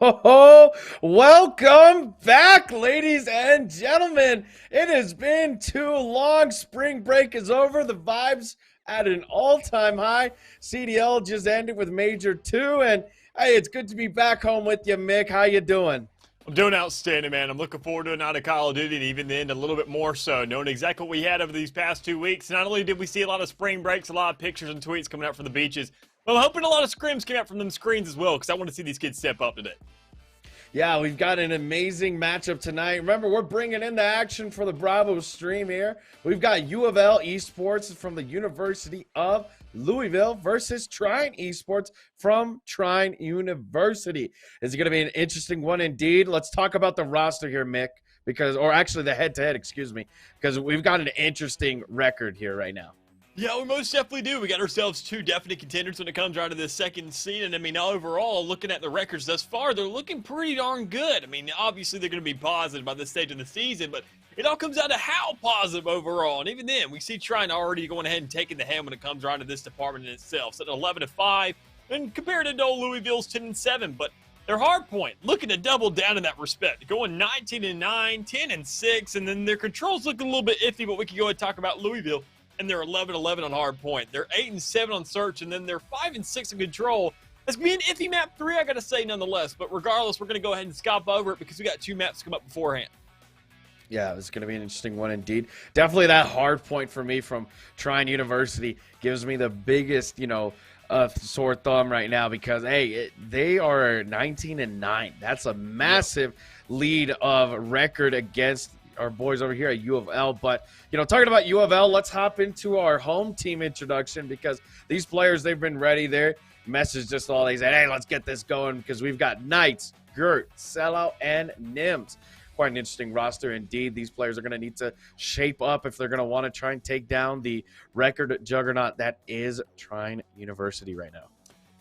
Oh, welcome back, ladies and gentlemen. It has been too long. Spring break is over. The vibes at an all-time high. CDL just ended with Major 2, and hey, it's good to be back home with you, Mick. How you doing? I'm doing outstanding, man. I'm looking forward to a night of Call of Duty, and even then, a little bit more so, knowing exactly what we had over these past 2 weeks. Not only did we see a lot of spring breaks, a lot of pictures and tweets coming out from the beaches, but I'm hoping a lot of scrims came out from them screens as well, because I want to see these kids step up today. Yeah, we've got an amazing matchup tonight. Remember, we're bringing in the action for the Bravo stream here. We've got UOFL Esports from the University of Louisville versus Trine Esports from Trine University. Is it going to be an interesting one indeed? Let's talk about the roster here, Mick, or actually the head-to-head, excuse me, because we've got an interesting record here right now. Yeah, we most definitely do. We got ourselves two definite contenders when it comes right to this second seed. And I mean, overall, looking at the records thus far, they're looking pretty darn good. I mean, obviously, they're going to be positive by this stage of the season, but it all comes down to how positive overall. And even then, we see Trine already going ahead and taking the hand when it comes right to this department in itself. So at 11-5, and compared to Louisville's 10-7, but their hard point, looking to double down in that respect, going 19-9, 10-6, and then their controls looking a little bit iffy, but we can go ahead and talk about Louisville. And they're 11-11 on hard point. They're 8-7 on search, and then they're 5-6 in control. That's gonna be an iffy map 3, I gotta say, nonetheless. But regardless, we're gonna go ahead and skop over it because we got two maps come up beforehand. Yeah, it's going to be an interesting one indeed. Definitely that hard point for me from Trine University gives me the biggest, sore thumb right now because, hey, they are 19-9. That's a massive lead of record against our boys over here at U of L. But, talking about U of L, let's hop into our home team introduction because these players, they've been ready. Their message just all, they said, hey, let's get this going because we've got Knights, Gert, Sellout, and Nims. Quite an interesting roster indeed. These players are going to need to shape up if they're going to want to try and take down the record juggernaut that is Trine University right now.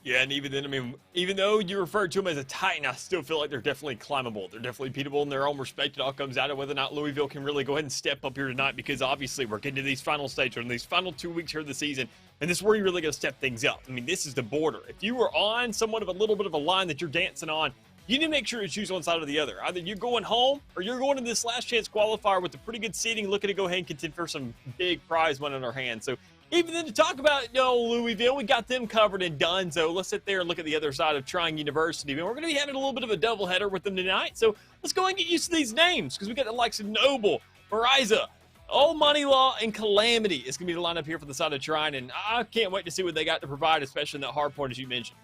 Yeah, and even then, I mean, even though you refer to them as a Titan, I still feel like they're definitely climbable. They're definitely beatable in their own respect. It all comes out of whether or not Louisville can really go ahead and step up here tonight because obviously we're getting to these final stages in these final 2 weeks here of the season, and this is where you're really going to step things up. I mean, this is the border. If you were on somewhat of a little bit of a line that you're dancing on, you need to make sure you choose one side or the other. Either you're going home or you're going to this last chance qualifier with a pretty good seeding, looking to go ahead and contend for some big prize money in our hands. So even then, to talk about Louisville, we got them covered and done. So let's sit there and look at the other side of Trine University. And we're going to be having a little bit of a doubleheader with them tonight. So let's go and get used to these names because we got the likes of Noble, Mariza, Old Money Law, and Calamity. It's going to be the lineup here for the side of Trine. And I can't wait to see what they got to provide, especially in that hard point, as you mentioned.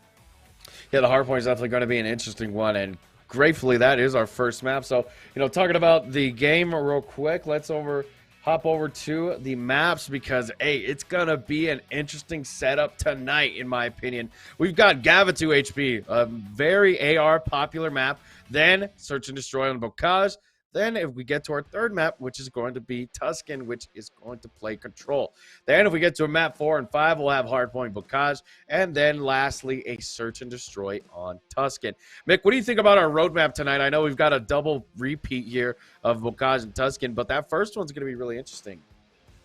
Yeah, the hard point is definitely going to be an interesting one, and gratefully that is our first map. So, talking about the game real quick, let's hop over to the maps because, hey, it's going to be an interesting setup tonight, in my opinion. We've got Gavatu HP, a very AR popular map, then Search and Destroy on Bocage. Then if we get to our third map, which is going to be Tuscan, which is going to play Control. Then if we get to a map 4 and 5, we'll have Hardpoint Bocage. And then lastly, a Search and Destroy on Tuscan. Mick, what do you think about our roadmap tonight? I know we've got a double repeat here of Bocage and Tuscan, but that first one's going to be really interesting.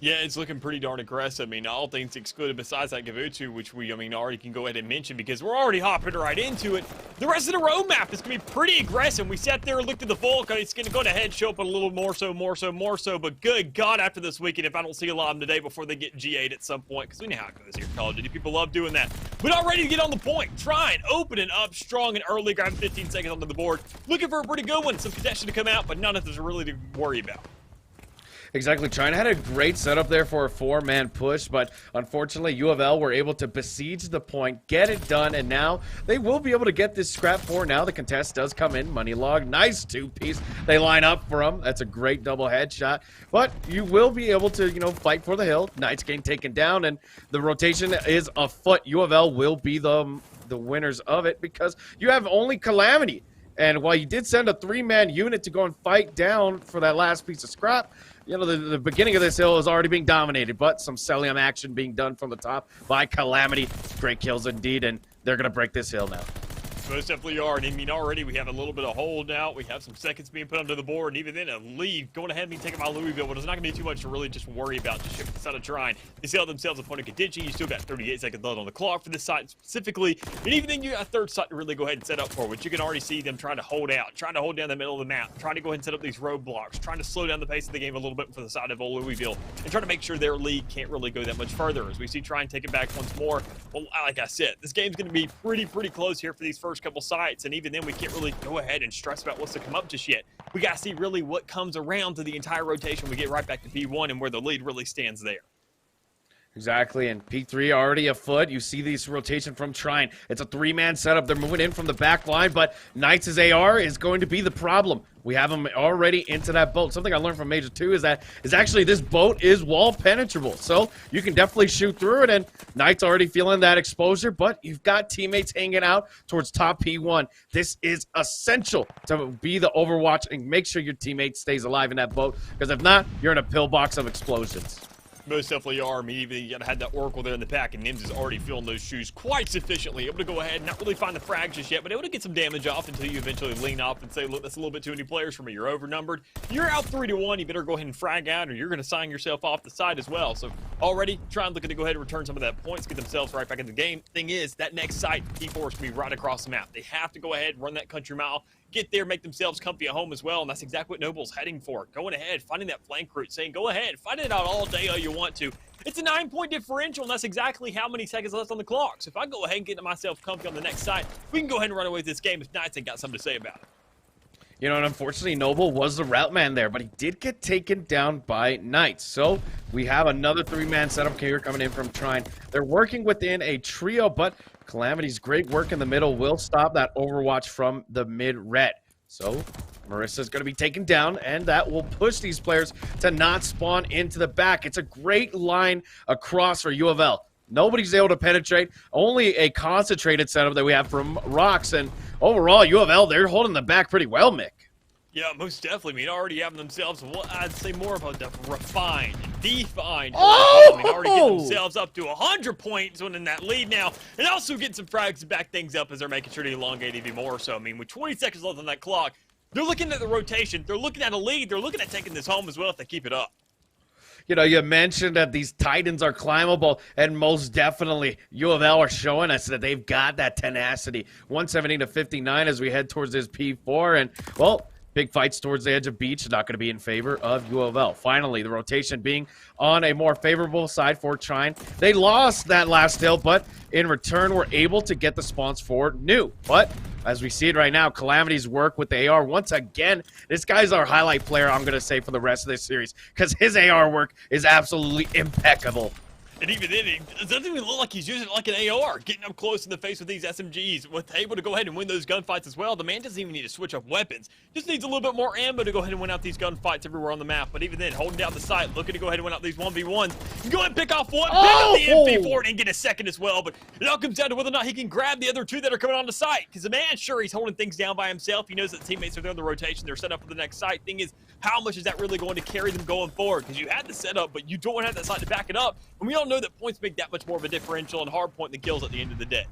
Yeah, it's looking pretty darn aggressive. I mean, all things excluded besides that Gavutu, which we, already can go ahead and mention because we're already hopping right into it. The rest of the roadmap is going to be pretty aggressive. We sat there and looked at the Volk. It's going to go ahead, show up a little more so. But good God, after this weekend, if I don't see a lot of them today before they get G8 at some point, because we know how it goes here at Call of Duty. People love doing that. But all ready to get on the point. Trine, opening up strong and early, grabbing 15 seconds onto the board. Looking for a pretty good one. Some congestion to come out, but none of this really to worry about. Exactly. Trine had a great setup there for a 4-man push, but unfortunately, U of L were able to besiege the point, get it done, and now they will be able to get this scrap 4. Now the contest does come in. Money log, nice 2-piece. They line up for him. That's a great double headshot, but you will be able to, fight for the hill. Knights getting taken down, and the rotation is afoot. U of L will be the winners of it because you have only Calamity. And while you did send a 3-man unit to go and fight down for that last piece of scrap, the beginning of this hill is already being dominated, but some Celium action being done from the top by Calamity. Great kills indeed, and they're going to break this hill now. Most definitely are. And I mean, already we have a little bit of hold out. We have some seconds being put onto the board. And even then, a lead going ahead and being taken by Louisville. But it's not going to be too much to really just worry about. Just shift this out of Trine. They sell themselves opponent contention. You still got 38 seconds left on the clock for this side specifically. And even then, you got a third side to really go ahead and set up for, which you can already see them trying to hold out, trying to hold down the middle of the map, trying to go ahead and set up these roadblocks, trying to slow down the pace of the game a little bit for the side of Louisville, and trying to make sure their lead can't really go that much further. As we see Trine take it back once more. Well, like I said, this game's going to be pretty close here for these first couple sites, and even then we can't really go ahead and stress about what's to come up just yet. We got to see really what comes around to the entire rotation. We get right back to P1 and where the lead really stands there. Exactly, and P3 already afoot. You see this rotation from Trine. It's a three-man setup. They're moving in from the back line, but Knights' AR is going to be the problem. We have them already into that boat. Something I learned from Major 2 is actually this boat is wall penetrable, so you can definitely shoot through it, and Knights already feeling that exposure, but you've got teammates hanging out towards top P1. This is essential to be the Overwatch and make sure your teammate stays alive in that boat, because if not, you're in a pillbox of explosions. Most definitely are. I mean, even you gotta have that Oracle there in the pack, and Nims is already filling those shoes quite sufficiently. Able to go ahead and not really find the frags just yet, but able to get some damage off until you eventually lean off and say, look, that's a little bit too many players for me. You're overnumbered. You're out 3-1. You better go ahead and frag out, or you're gonna sign yourself off the side as well. So already trying looking to go ahead and return some of that points, get themselves right back in the game. Thing is, that next site, P4 is gonna be right across the map. They have to go ahead, run that country mile, get there, make themselves comfy at home as well, and that's exactly what Noble's heading for. Going ahead, finding that flank route, saying, go ahead, fight it out all day all you want to. It's a 9-point differential, and that's exactly how many seconds left on the clock. So if I go ahead and get myself comfy on the next side, we can go ahead and run away with this game if Knights ain't got something to say about it. You know, and unfortunately, Noble was the route man there, but he did get taken down by Knights. So we have another three-man setup here coming in from Trine. They're working within a trio, but Calamity's great work in the middle will stop that Overwatch from the mid-red. So Marissa's going to be taken down, and that will push these players to not spawn into the back. It's a great line across for UOFL. Nobody's able to penetrate. Only a concentrated setup that we have from Rocks, and overall, UOFL, they're holding the back pretty well, Mick. Yeah, most definitely. I mean, already having themselves, what I'd say more of a refined, defined. Oh! I mean, already getting themselves up to 100 points winning that lead now, and also getting some frags to back things up as they're making sure to elongate even more. So, I mean, with 20 seconds left on that clock, they're looking at the rotation. They're looking at a lead. They're looking at taking this home as well if they keep it up. You know, you mentioned that these Titans are climbable, and most definitely UOFL are showing us that they've got that tenacity. 170-59 as we head towards this P4, and, well, big fights towards the edge of beach, not going to be in favor of UOFL. Finally, the rotation being on a more favorable side for Trine. They lost that last hill, but in return, were able to get the spawns for new. But as we see it right now, Calamity's work with the AR, once again, this guy's our highlight player, I'm going to say, for the rest of this series, because his AR work is absolutely impeccable. And even then, it doesn't even look like he's using it like an AR, getting up close in the face with these SMGs, with able to go ahead and win those gunfights as well. The man doesn't even need to switch up weapons. Just needs a little bit more ammo to go ahead and win out these gunfights everywhere on the map. But even then, holding down the site, looking to go ahead and win out these 1v1s. You go ahead and pick off one, pick up the MP4 and get a second as well. But it all comes down to whether or not he can grab the other two that are coming on the site. Because the man, sure, he's holding things down by himself. He knows that teammates are there in the rotation. They're set up for the next site. Thing is, how much is that really going to carry them going forward? Because you had the setup, but you don't have that site to back it up. And we all know that points make that much more of a differential and hard point than kills at the end of the day.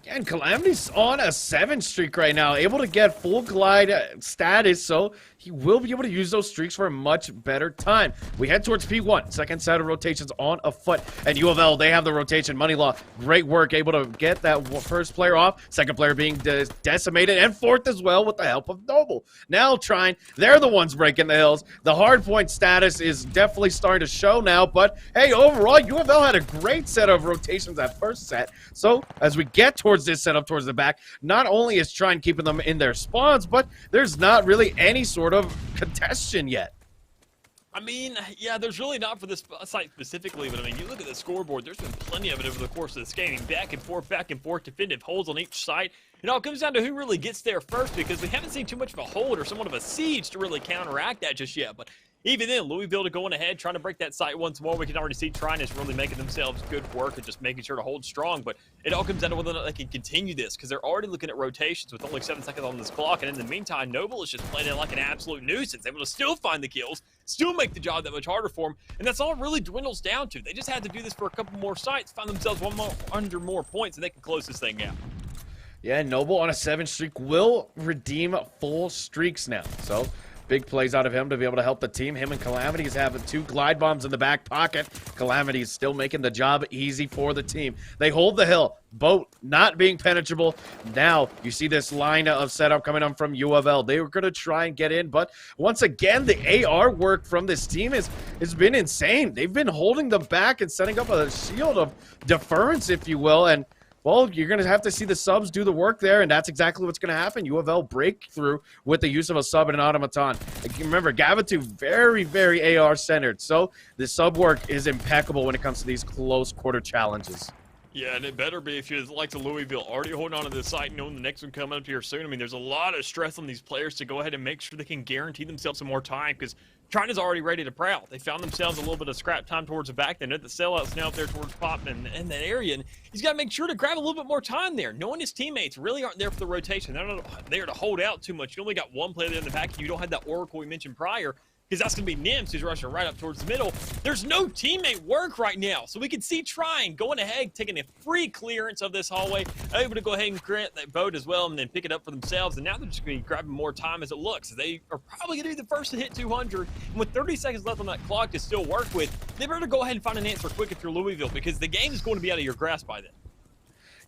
Yeah, and Calamity's on a 7 streak right now, able to get full glide status, so he will be able to use those streaks for a much better time. We head towards P1, second set of rotations on afoot, and UOFL, they have the rotation. Money Law, great work, able to get that first player off, second player being decimated, and fourth as well with the help of Noble. Now Trine, they're the ones breaking the hills. The hard point status is definitely starting to show now, but hey, overall, UOFL had a great set of rotations that first set, so as we get towards this setup towards the back, not only is Trine keeping them in their spawns, but there's not really any sort of contention yet. I mean, yeah, there's really not for this site specifically, but I mean, you look at the scoreboard, there's been plenty of it over the course of this game. Back and forth, definitive holds on each side. It all comes down to who really gets there first, because we haven't seen too much of a hold or somewhat of a siege to really counteract that just yet. But even then, Louisville to going ahead, trying to break that site once more. We can already see Trine is really making themselves good work and just making sure to hold strong. But it all comes down to whether or not they can continue this, because they're already looking at rotations with only 7 seconds on this clock. And in the meantime, Noble is just playing it like an absolute nuisance, able to still find the kills, still make the job that much harder for them. And that's all it really dwindles down to. They just had to do this for a couple more sites, find themselves 100 more points, and they can close this thing out. Yeah, Noble on a 7 streak will redeem full streaks now. So big plays out of him to be able to help the team. Him and Calamity is having 2 glide bombs in the back pocket. Calamity is still making the job easy for the team. They hold the hill. Boat not being penetrable. Now you see this line of setup coming on from UOFL. They were going to try and get in, but once again, the AR work from this team has been insane. They've been holding them back and setting up a shield of deference, if you will, and well, you're going to have to see the subs do the work there, and that's exactly what's going to happen. UOFL breakthrough with the use of a sub and an automaton. Remember, Gavitu very, very AR-centered, so the sub work is impeccable when it comes to these close quarter challenges. Yeah, and it better be if you're like the Louisville, already holding on to this site, knowing the next one coming up here soon. I mean, there's a lot of stress on these players to go ahead and make sure they can guarantee themselves some more time, because Trine is already ready to prowl. They found themselves a little bit of scrap time towards the back. They know the sellout's now up there towards Pop in that area, and he's got to make sure to grab a little bit more time there, knowing his teammates really aren't there for the rotation. They're not there to hold out too much. You only got one player there in the back, and you don't have that Oracle we mentioned prior, because that's going to be Nims, who's rushing right up towards the middle. There's no teammate work right now, so we can see Trine going ahead, taking a free clearance of this hallway, able to go ahead and grant that boat as well, and then pick it up for themselves. And now they're just going to be grabbing more time as it looks. They are probably going to be the first to hit 200, and with 30 seconds left on that clock to still work with, they better go ahead and find an answer quick if you're Louisville, because the game is going to be out of your grasp by then.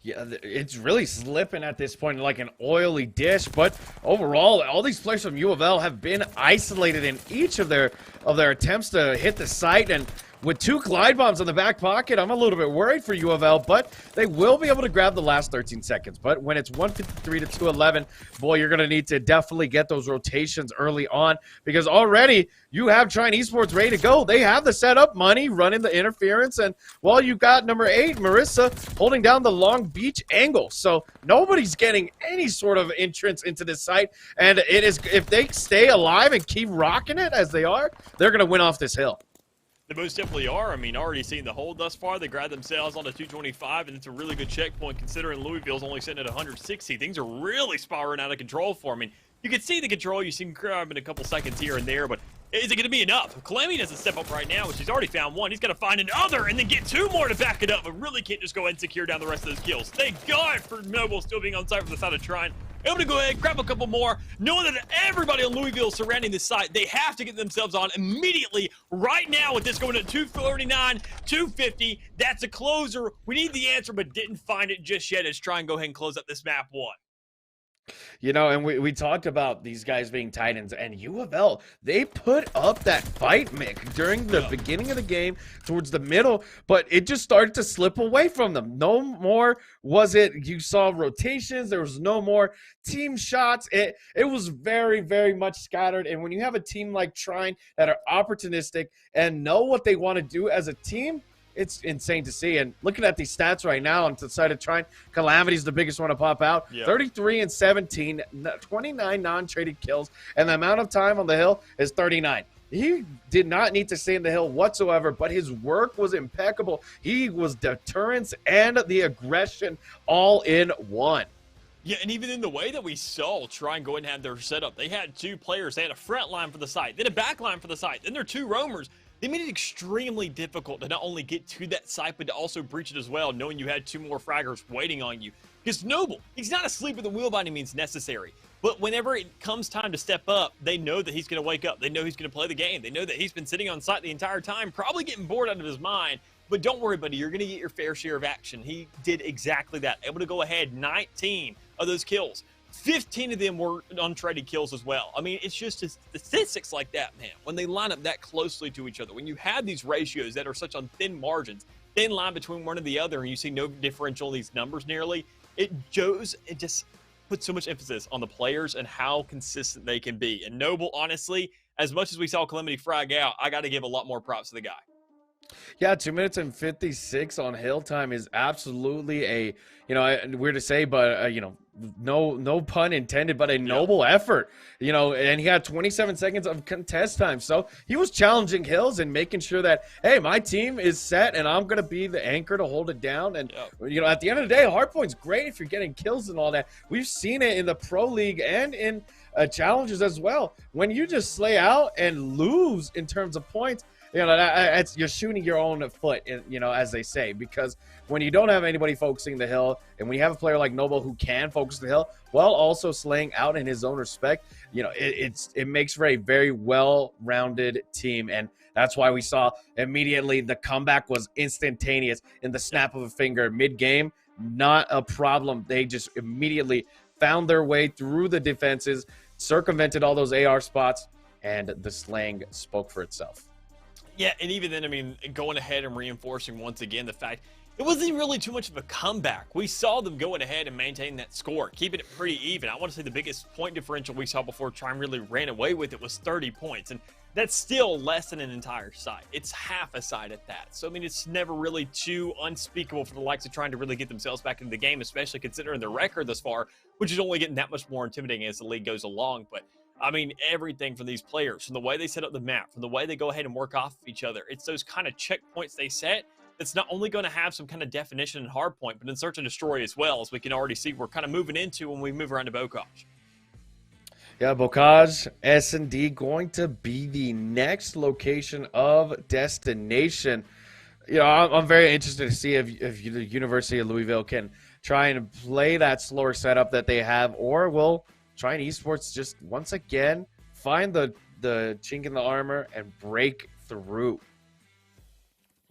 Yeah, it's really slipping at this point like an oily dish, but overall, all these players from UOFL have been isolated in each of their attempts to hit the site, and with 2 glide bombs in the back pocket, I'm a little bit worried for UOFL, but they will be able to grab the last 13 seconds. But when it's 153 to 211, boy, you're going to need to definitely get those rotations early on, because already you have Trine Esports ready to go. They have the setup money running the interference, and while you got number 8, Marissa, holding down the Long Beach angle. So nobody's getting any sort of entrance into this site, and it is, if they stay alive and keep rocking it as they are, they're going to win off this hill. They most definitely are. I mean, already seeing the hold thus far. They grabbed themselves on a 225, and it's a really good checkpoint considering Louisville's only sitting at 160. Things are really spiraling out of control for them. I mean, you can see the control. You see him grabbing a couple seconds here and there, but is it going to be enough? Calamity doesn't step up right now, which he's already found one. He's got to find another and then get 2 more to back it up, but really can't just go ahead and secure down the rest of those kills. Thank God for Noble still being on site from the side of Trine. Able to go ahead, grab a couple more, knowing that everybody on Louisville surrounding this site, they have to get themselves on immediately right now with this going at 249, 250. That's a closer. We need the answer, but didn't find it just yet. Let's try and go ahead and close up this map 1. You know, and we talked about these guys being Titans, and UOFL, they put up that fight, Mick, during the beginning of the game, towards the middle, but it just started to slip away from them. No more was it, you saw rotations, there was no more team shots. It was very, very much scattered, and when you have a team like Trine that are opportunistic and know what they want to do as a team, it's insane to see. And looking at these stats right now on the side of Trine, Calamity's the biggest one to pop out. Yep. 33 and 17, 29 non-traded kills, and the amount of time on the hill is 39. He did not need to stay in the hill whatsoever, but his work was impeccable. He was deterrence and the aggression all in one. Yeah, and even in the way that we saw Trine go and have their setup, they had 2 players. They had a front line for the site, then a back line for the site, then their 2 roamers. They made it extremely difficult to not only get to that site, but to also breach it as well, knowing you had 2 more fraggers waiting on you. Because Noble, he's not asleep at the wheel by any means necessary. But whenever it comes time to step up, they know that he's going to wake up. They know he's going to play the game. They know that he's been sitting on site the entire time, probably getting bored out of his mind. But don't worry, buddy. You're going to get your fair share of action. He did exactly that. Able to go ahead, 19 of those kills. 15 of them were untraded kills as well. I mean, it's just statistics like that, man. When they line up that closely to each other, when you have these ratios that are such on thin margins, thin line between one and the other, and you see no differential in these numbers nearly, it just puts so much emphasis on the players and how consistent they can be. And Noble, honestly, as much as we saw Calamity frag out, I got to give a lot more props to the guy. Yeah, 2 minutes and 56 on hill time is absolutely a, weird to say, but, no pun intended, but a noble effort, and he had 27 seconds of contest time. So he was challenging hills and making sure that, hey, my team is set and I'm going to be the anchor to hold it down. And, at the end of the day, hardpoint's great if you're getting kills and all that. We've seen it in the Pro League and in challenges as well. When you just slay out and lose in terms of points, you're shooting your own foot, as they say, because when you don't have anybody focusing the hill, and when you have a player like Noble who can focus the hill while also slaying out in his own respect, it makes for a very well-rounded team, and that's why we saw immediately the comeback was instantaneous in the snap of a finger mid-game. Not a problem. They just immediately found their way through the defenses, circumvented all those AR spots, and the slaying spoke for itself. Yeah, and even then, I mean, going ahead and reinforcing once again the fact it wasn't really too much of a comeback. We saw them going ahead and maintain that score, keeping it pretty even. I want to say the biggest point differential we saw before Trine really ran away with it was 30 points, and that's still less than an entire side. It's half a side at that. So, I mean, it's never really too unspeakable for the likes of trying to really get themselves back into the game, especially considering their record thus far, which is only getting that much more intimidating as the league goes along. But I mean, everything from these players, from the way they set up the map, from the way they go ahead and work off of each other, it's those kind of checkpoints they set that's not only going to have some kind of definition and hard point, but in search and destroy as well, as we can already see we're kind of moving into when we move around to Bocage. Yeah, Bocage, S&D going to be the next location of destination. I'm very interested to see if the University of Louisville can try and play that slower setup that they have, or will Trine Esports just once again find the chink in the armor and break through.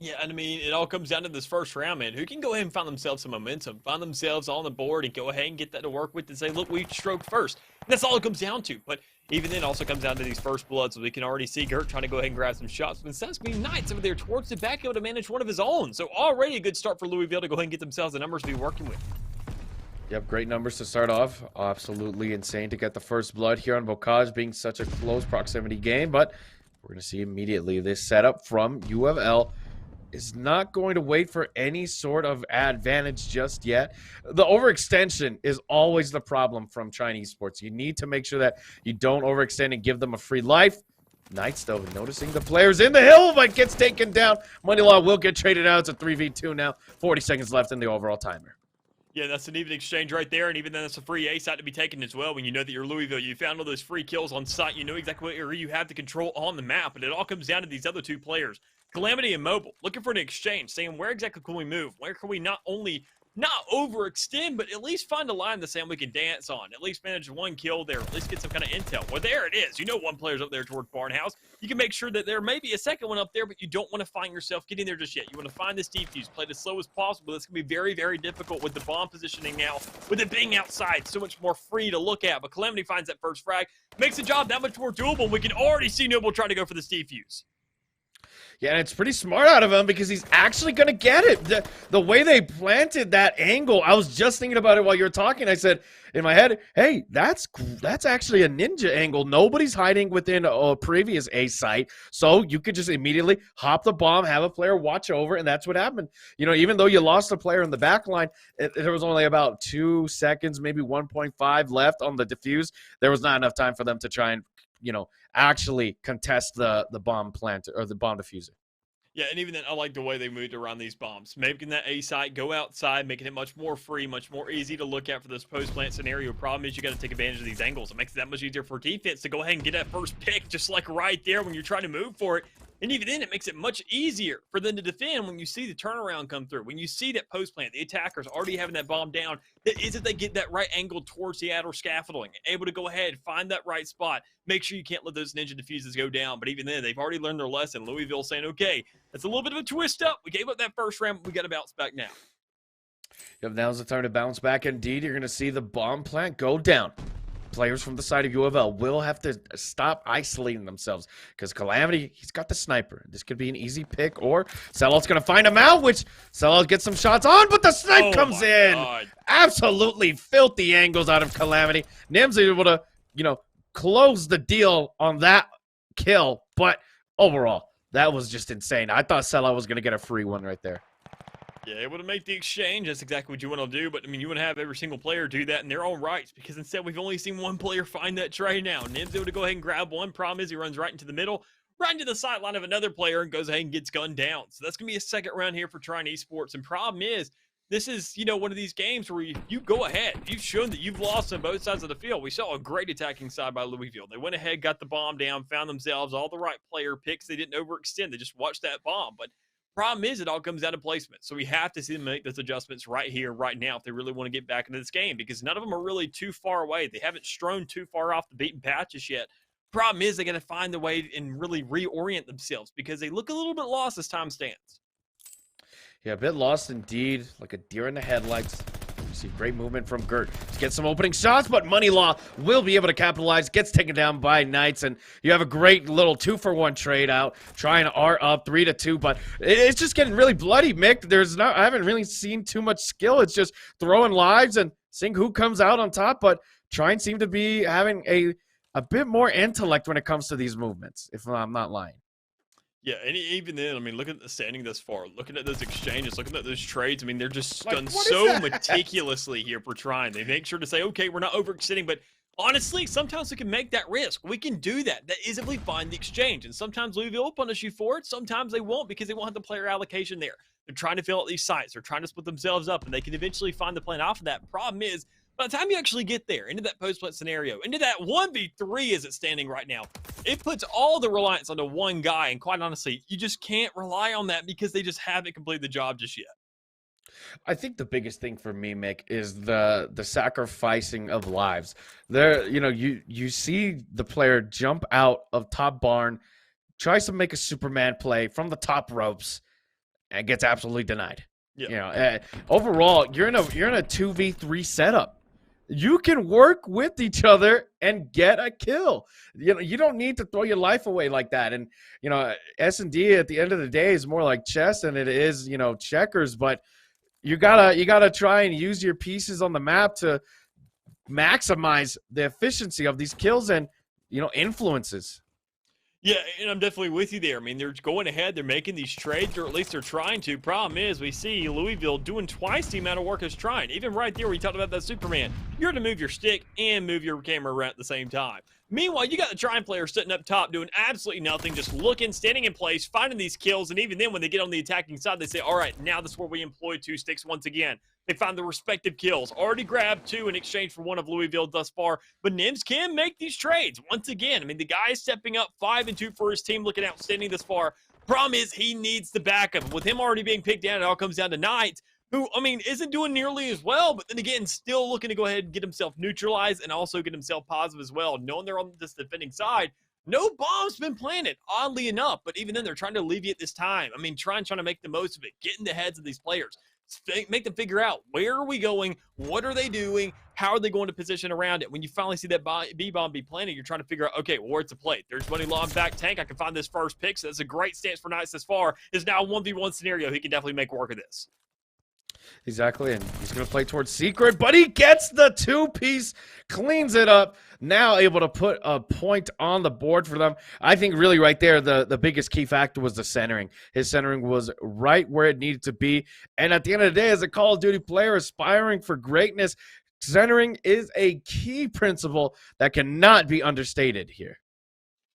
Yeah, and I mean, it all comes down to this first round, man. Who can go ahead and find themselves some momentum, find themselves on the board, and go ahead and get that to work with and say, look, we stroked first. And that's all it comes down to. But even then, it also comes down to these first bloods. So we can already see Gert trying to go ahead and grab some shots. But instead of being Knights over there towards the back, able to manage one of his own. So already a good start for Louisville to go ahead and get themselves the numbers to be working with. Yep, great numbers to start off. Absolutely insane to get the first blood here on Bocage, being such a close proximity game. But we're going to see immediately this setup from UOFL is not going to wait for any sort of advantage just yet. The overextension is always the problem from Trine Esports. You need to make sure that you don't overextend and give them a free life. Knights, though, noticing the players in the hill, but gets taken down. Moneylaw will get traded out. It's a 3v2 now. 40 seconds left in the overall timer. Yeah, that's an even exchange right there, and even then that's a free A site to be taken as well. When you know that you're Louisville, you found all those free kills on site, you know exactly what area you have to control on the map, and it all comes down to these other two players, Calamity and Mobile, looking for an exchange, saying where exactly can we move? Where can we not only not overextend, but at least find a line that's saying we can dance on, at least manage one kill there, at least get some kind of intel. Well, there it is. You know one player's up there towards Barnhouse. You can make sure that there may be a second one up there, but you don't want to find yourself getting there just yet. You want to find this defuse, play it as slow as possible. It's going to be very, very difficult with the bomb positioning now, with it being outside, so much more free to look at. But Calamity finds that first frag, makes the job that much more doable. We can already see Noble trying to go for this defuse. Yeah, and it's pretty smart out of him because he's actually going to get it. The way they planted that angle, I was just thinking about it while you were talking. I said in my head, hey, that's actually a ninja angle. Nobody's hiding within a previous A site, so you could just immediately hop the bomb, have a player watch over, and that's what happened. Even though you lost a player in the back line, there was only about 2 seconds, maybe 1.5 left on the defuse. There was not enough time for them to try and actually contest the bomb plant or the bomb diffuser. Yeah, and even then, I like the way they moved around these bombs. Making that A site go outside, making it much more free, much more easy to look at for this post-plant scenario. Problem is you got to take advantage of these angles. It makes it that much easier for defense to go ahead and get that first pick, just like right there when you're trying to move for it. And even then, it makes it much easier for them to defend when you see the turnaround come through. When you see that post-plant, the attackers already having that bomb down, that is if they get that right angle towards the outer scaffolding, able to go ahead, find that right spot, make sure you can't let those ninja diffuses go down. But even then, they've already learned their lesson. Louisville saying, okay, that's a little bit of a twist up. We gave up that first round, but we got to bounce back now. Yep, now's the time to bounce back. Indeed, you're going to see the bomb plant go down. Players from the side of UOFL will have to stop isolating themselves because Calamity, he's got the sniper. This could be an easy pick, or Sellout's going to find him out, which Sellout gets some shots on, but the snipe comes in. God. Absolutely filthy angles out of Calamity. Nim's able to, close the deal on that kill, but overall, that was just insane. I thought Sellout was going to get a free one right there. Yeah, able to make the exchange. That's exactly what you want to do. But, I mean, you want to have every single player do that in their own rights because instead we've only seen one player find that tray now. Nim's able to go ahead and grab one. Problem is he runs right into the middle, right into the sideline of another player and goes ahead and gets gunned down. So that's going to be a second round here for Trine Esports. And problem is This is, you know, one of these games where you go ahead. You've shown that you've lost on both sides of the field. We saw a great attacking side by Louisville. They went ahead, got the bomb down, found themselves all the right player picks. They didn't overextend. They just watched that bomb. But problem is, it all comes down to placement. So we have to see them make those adjustments right here, right now, if they really want to get back into this game, because none of them are really too far away. They haven't strolled too far off the beaten patches yet. Problem is, they got to find the way and really reorient themselves, because they look a little bit lost as time stands. Yeah, a bit lost indeed, like a deer in the headlights. You see great movement from Gert. Let's get some opening shots, but Money Law will be able to capitalize. Gets taken down by Knights, and you have a great little 2-for-1 trade out. Trying are up 3-2, but it's just getting really bloody, Mick. I haven't really seen too much skill. It's just throwing lives and seeing who comes out on top, but Trine seem to be having a bit more intellect when it comes to these movements, if I'm not lying. Yeah, and even then, I mean, look at the standing thus far. Looking at those exchanges, looking at those trades. I mean, they're just done so meticulously here for Trine. They make sure to say, okay, we're not overextending, but honestly, sometimes we can make that risk. We can do that. That is if we find the exchange. And sometimes Louisville will punish you for it. Sometimes they won't, because they won't have the player allocation there. They're trying to fill out these sites. They're trying to split themselves up, and they can eventually find the plan off of that. Problem is, by the time you actually get there, into that post-plant scenario, into that 1v3 as it's standing right now, it puts all the reliance onto one guy, and quite honestly, you just can't rely on that because they just haven't completed the job just yet. I think the biggest thing for me, Mick, is the sacrificing of lives. There, you see the player jump out of top barn, tries to make a Superman play from the top ropes, and gets absolutely denied. Yeah. Overall, you're in a 2v3 setup. You can work with each other and get a kill. You don't need to throw your life away like that. And S&D at the end of the day is more like chess than it is checkers. But you gotta try and use your pieces on the map to maximize the efficiency of these kills and influences. Yeah, and I'm definitely with you there. I mean, they're going ahead. They're making these trades, or at least they're trying to. Problem is, we see Louisville doing twice the amount of work as Trine. Even right there, we talked about that Superman. You're to move your stick and move your camera around at the same time. Meanwhile, you got the Trine player sitting up top doing absolutely nothing, just looking, standing in place, finding these kills. And even then, when they get on the attacking side, they say, all right, now this is where we employ two sticks once again. They find the respective kills. Already grabbed 2 in exchange for 1 of Louisville thus far. But Nims can make these trades. Once again, I mean, the guy is stepping up 5-2 for his team, looking outstanding thus far. Problem is, he needs the backup. With him already being picked down, it all comes down to Knight, who, I mean, isn't doing nearly as well. But then again, still looking to go ahead and get himself neutralized and also get himself positive as well. Knowing they're on this defending side, no bomb's been planted, oddly enough. But even then, they're trying to alleviate this time. I mean, trying to make the most of it, get in the heads of these players. Make them figure out, where are we going? What are they doing? How are they going to position around it? When you finally see that B-bomb be planted, you're trying to figure out, okay, well, where's the play? There's Money Law back tank. I can find this first pick. So that's a great stance for Knights this far. It's now a 1v1 scenario. He can definitely make work of this. Exactly, and he's going to play towards Secret, but he gets the 2-piece, cleans it up, now able to put a point on the board for them. I think really right there, the biggest key factor was the centering. His centering was right where it needed to be, and at the end of the day, as a Call of Duty player aspiring for greatness, centering is a key principle that cannot be understated here.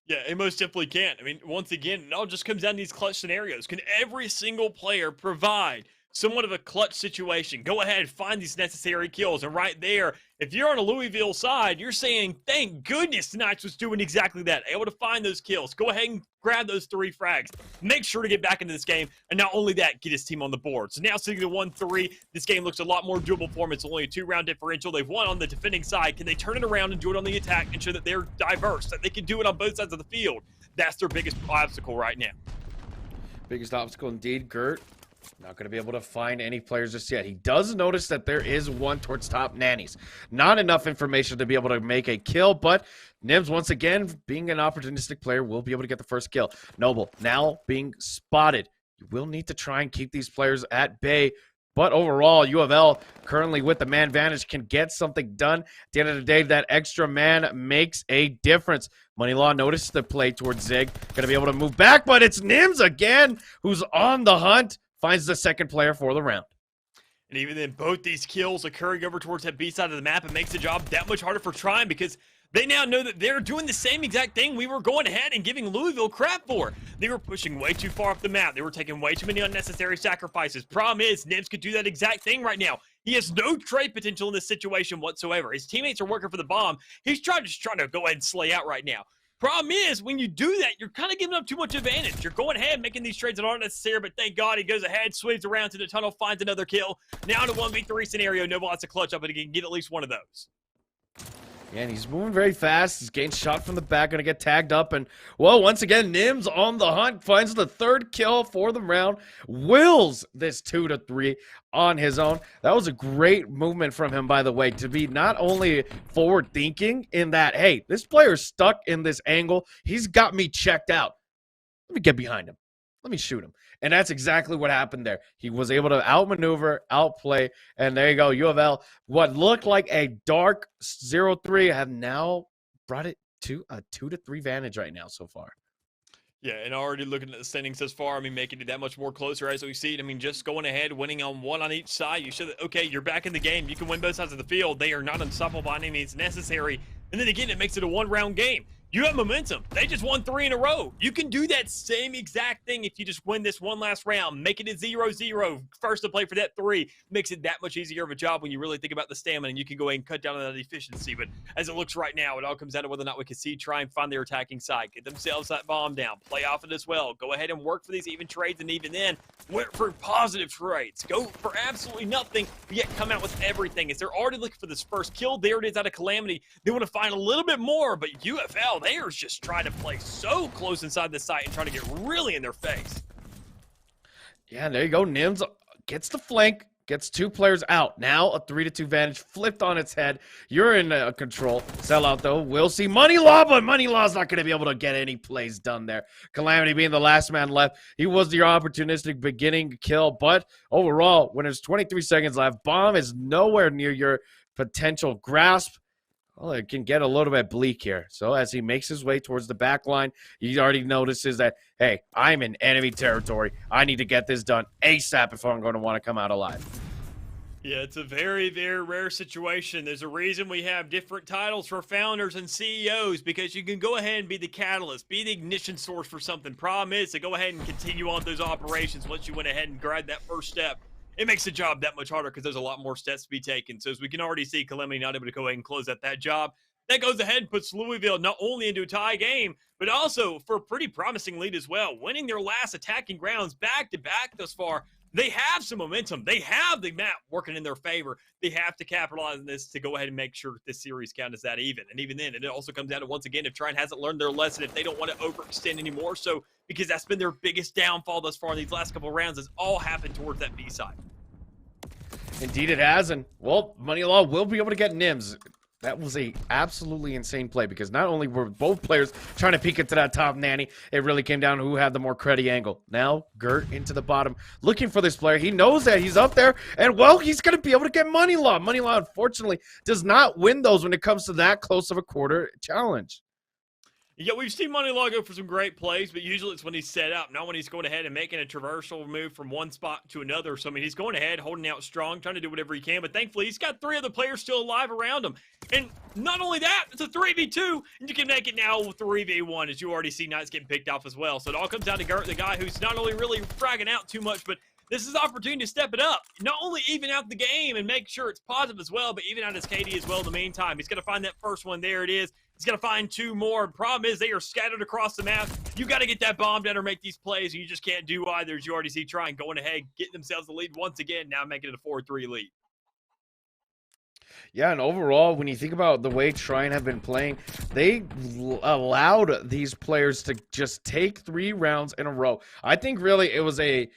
Yeah, it most definitely can. I mean, once again, it all just comes down to these clutch scenarios. Can every single player provide somewhat of a clutch situation? Go ahead, find these necessary kills. And right there, if you're on a Louisville side, you're saying, thank goodness Knights was doing exactly that. Able to find those kills. Go ahead and grab those 3 frags. Make sure to get back into this game. And not only that, get his team on the board. So now sitting at 1-3, this game looks a lot more doable for them. It's only a 2-round differential. They've won on the defending side. Can they turn it around and do it on the attack and show that they're diverse, that they can do it on both sides of the field? That's their biggest obstacle right now. Biggest obstacle indeed, Gert. Not going to be able to find any players just yet. He does notice that there is one towards top nannies. Not enough information to be able to make a kill, but Nims, once again, being an opportunistic player, will be able to get the first kill. Noble now being spotted. You will need to try and keep these players at bay, but overall, UOFL currently with the man advantage can get something done. At the end of the day, that extra man makes a difference. Money Law noticed the play towards Zig. Going to be able to move back, but it's Nims again who's on the hunt. Finds the second player for the round. And even then, both these kills occurring over towards that B side of the map, it makes the job that much harder for Trine, because They now know that they're doing the same exact thing we were going ahead and giving Louisville crap for. They were pushing way too far up the map. They were taking way too many unnecessary sacrifices. Problem is, Nims could do that exact thing right now. He has no trade potential in this situation whatsoever. His teammates are working for the bomb. He's just trying to go ahead and slay out right now. Problem is, when you do that, you're kind of giving up too much advantage. You're going ahead making these trades that aren't necessary, but thank God he goes ahead, sweeps around to the tunnel, finds another kill. Now in a 1v3 scenario, Nova has to clutch up and he can get at least one of those. Yeah, and he's moving very fast. He's getting shot from the back, going to get tagged up. And, well, once again, Nims on the hunt, finds the third kill for the round, wills this 2-3 on his own. That was a great movement from him, by the way, to be not only forward-thinking in that, hey, this player's stuck in this angle. He's got me checked out. Let me get behind him. Let me shoot him. And that's exactly what happened there. He was able to outmaneuver, outplay, and there you go. UOFL, what looked like a dark 0-3, have now brought it to a 2-3 advantage right now so far. Yeah, and already looking at the standings thus far, I mean, making it that much more closer as we see it. I mean, just going ahead, winning on one on each side, you show that, okay, you're back in the game. You can win both sides of the field. They are not unstoppable by any means necessary. And then again, it makes it a one-round game. You have momentum. They just won 3 in a row. You can do that same exact thing if you just win this one last round. Make it a 0-0. First to play for that 3 makes it that much easier of a job when you really think about the stamina, and you can go ahead and cut down on that efficiency. But as it looks right now, it all comes down to whether or not we can see, try and find their attacking side, get themselves that bomb down, play off it as well. Go ahead and work for these even trades, and even then, work for positive trades. Go for absolutely nothing, but yet come out with everything. As they're already looking for this first kill, there it is out of Calamity. They want to find a little bit more, but UFL, they are just trying to play so close inside the site and trying to get really in their face. Yeah, there you go. Nims gets the flank, gets 2 players out. Now a 3-2 advantage flipped on its head. You're in control. Sellout, though. We'll see Money Law, but Money Law's not going to be able to get any plays done there. Calamity being the last man left. He was your opportunistic beginning kill, but overall, when there's 23 seconds left, bomb is nowhere near your potential grasp. Well, it can get a little bit bleak here. So as he makes his way towards the back line, he already notices that, hey, I'm in enemy territory. I need to get this done ASAP if I'm going to want to come out alive. Yeah, it's a very, very rare situation. There's a reason we have different titles for founders and CEOs, because you can go ahead and be the catalyst, be the ignition source for something. Problem is to go ahead and continue on those operations once you went ahead and grab that first step. It makes the job that much harder because there's a lot more steps to be taken. So as we can already see, Calamity not able to go ahead and close out that job. That goes ahead and puts Louisville not only into a tie game, but also for a pretty promising lead as well. Winning their last attacking grounds back-to-back thus far. They have some momentum. They have the map working in their favor. They have to capitalize on this to go ahead and make sure this series count is that even. And even then, it also comes down to, once again, if Trine hasn't learned their lesson, if they don't want to overextend anymore. So, because that's been their biggest downfall thus far in these last couple of rounds, has all happened towards that B side. Indeed it has, and, well, Money Law will be able to get Nims. That was a absolutely insane play, because not only were both players trying to peek into that top nanny, it really came down to who had the more cruddy angle. Now, Gert into the bottom, looking for this player. He knows that he's up there, and, well, he's going to be able to get Money Law. Money Law, unfortunately, does not win those when it comes to that close of a quarter challenge. Yeah, we've seen Money Law go for some great plays, but usually it's when he's set up, not when he's going ahead and making a traversal move from one spot to another. So, I mean, he's going ahead, holding out strong, trying to do whatever he can. But thankfully, he's got 3 other players still alive around him. And not only that, it's a 3v2, and you can make it now with 3v1, as you already see Knights getting picked off as well. So it all comes down to Gert, the guy who's not only really fragging out too much, but this is an opportunity to step it up. Not only even out the game and make sure it's positive as well, but even out his KD as well in the meantime. He's going to find that first one. There it is. He's going to find 2 more. The problem is they are scattered across the map. You got to get that bomb down or make these plays, and you just can't do either, as you already see Trine going ahead, getting themselves the lead once again, now making it a 4-3 lead. Yeah, and overall, when you think about the way Trine have been playing, they allowed these players to just take 3 rounds in a row. I think really it was a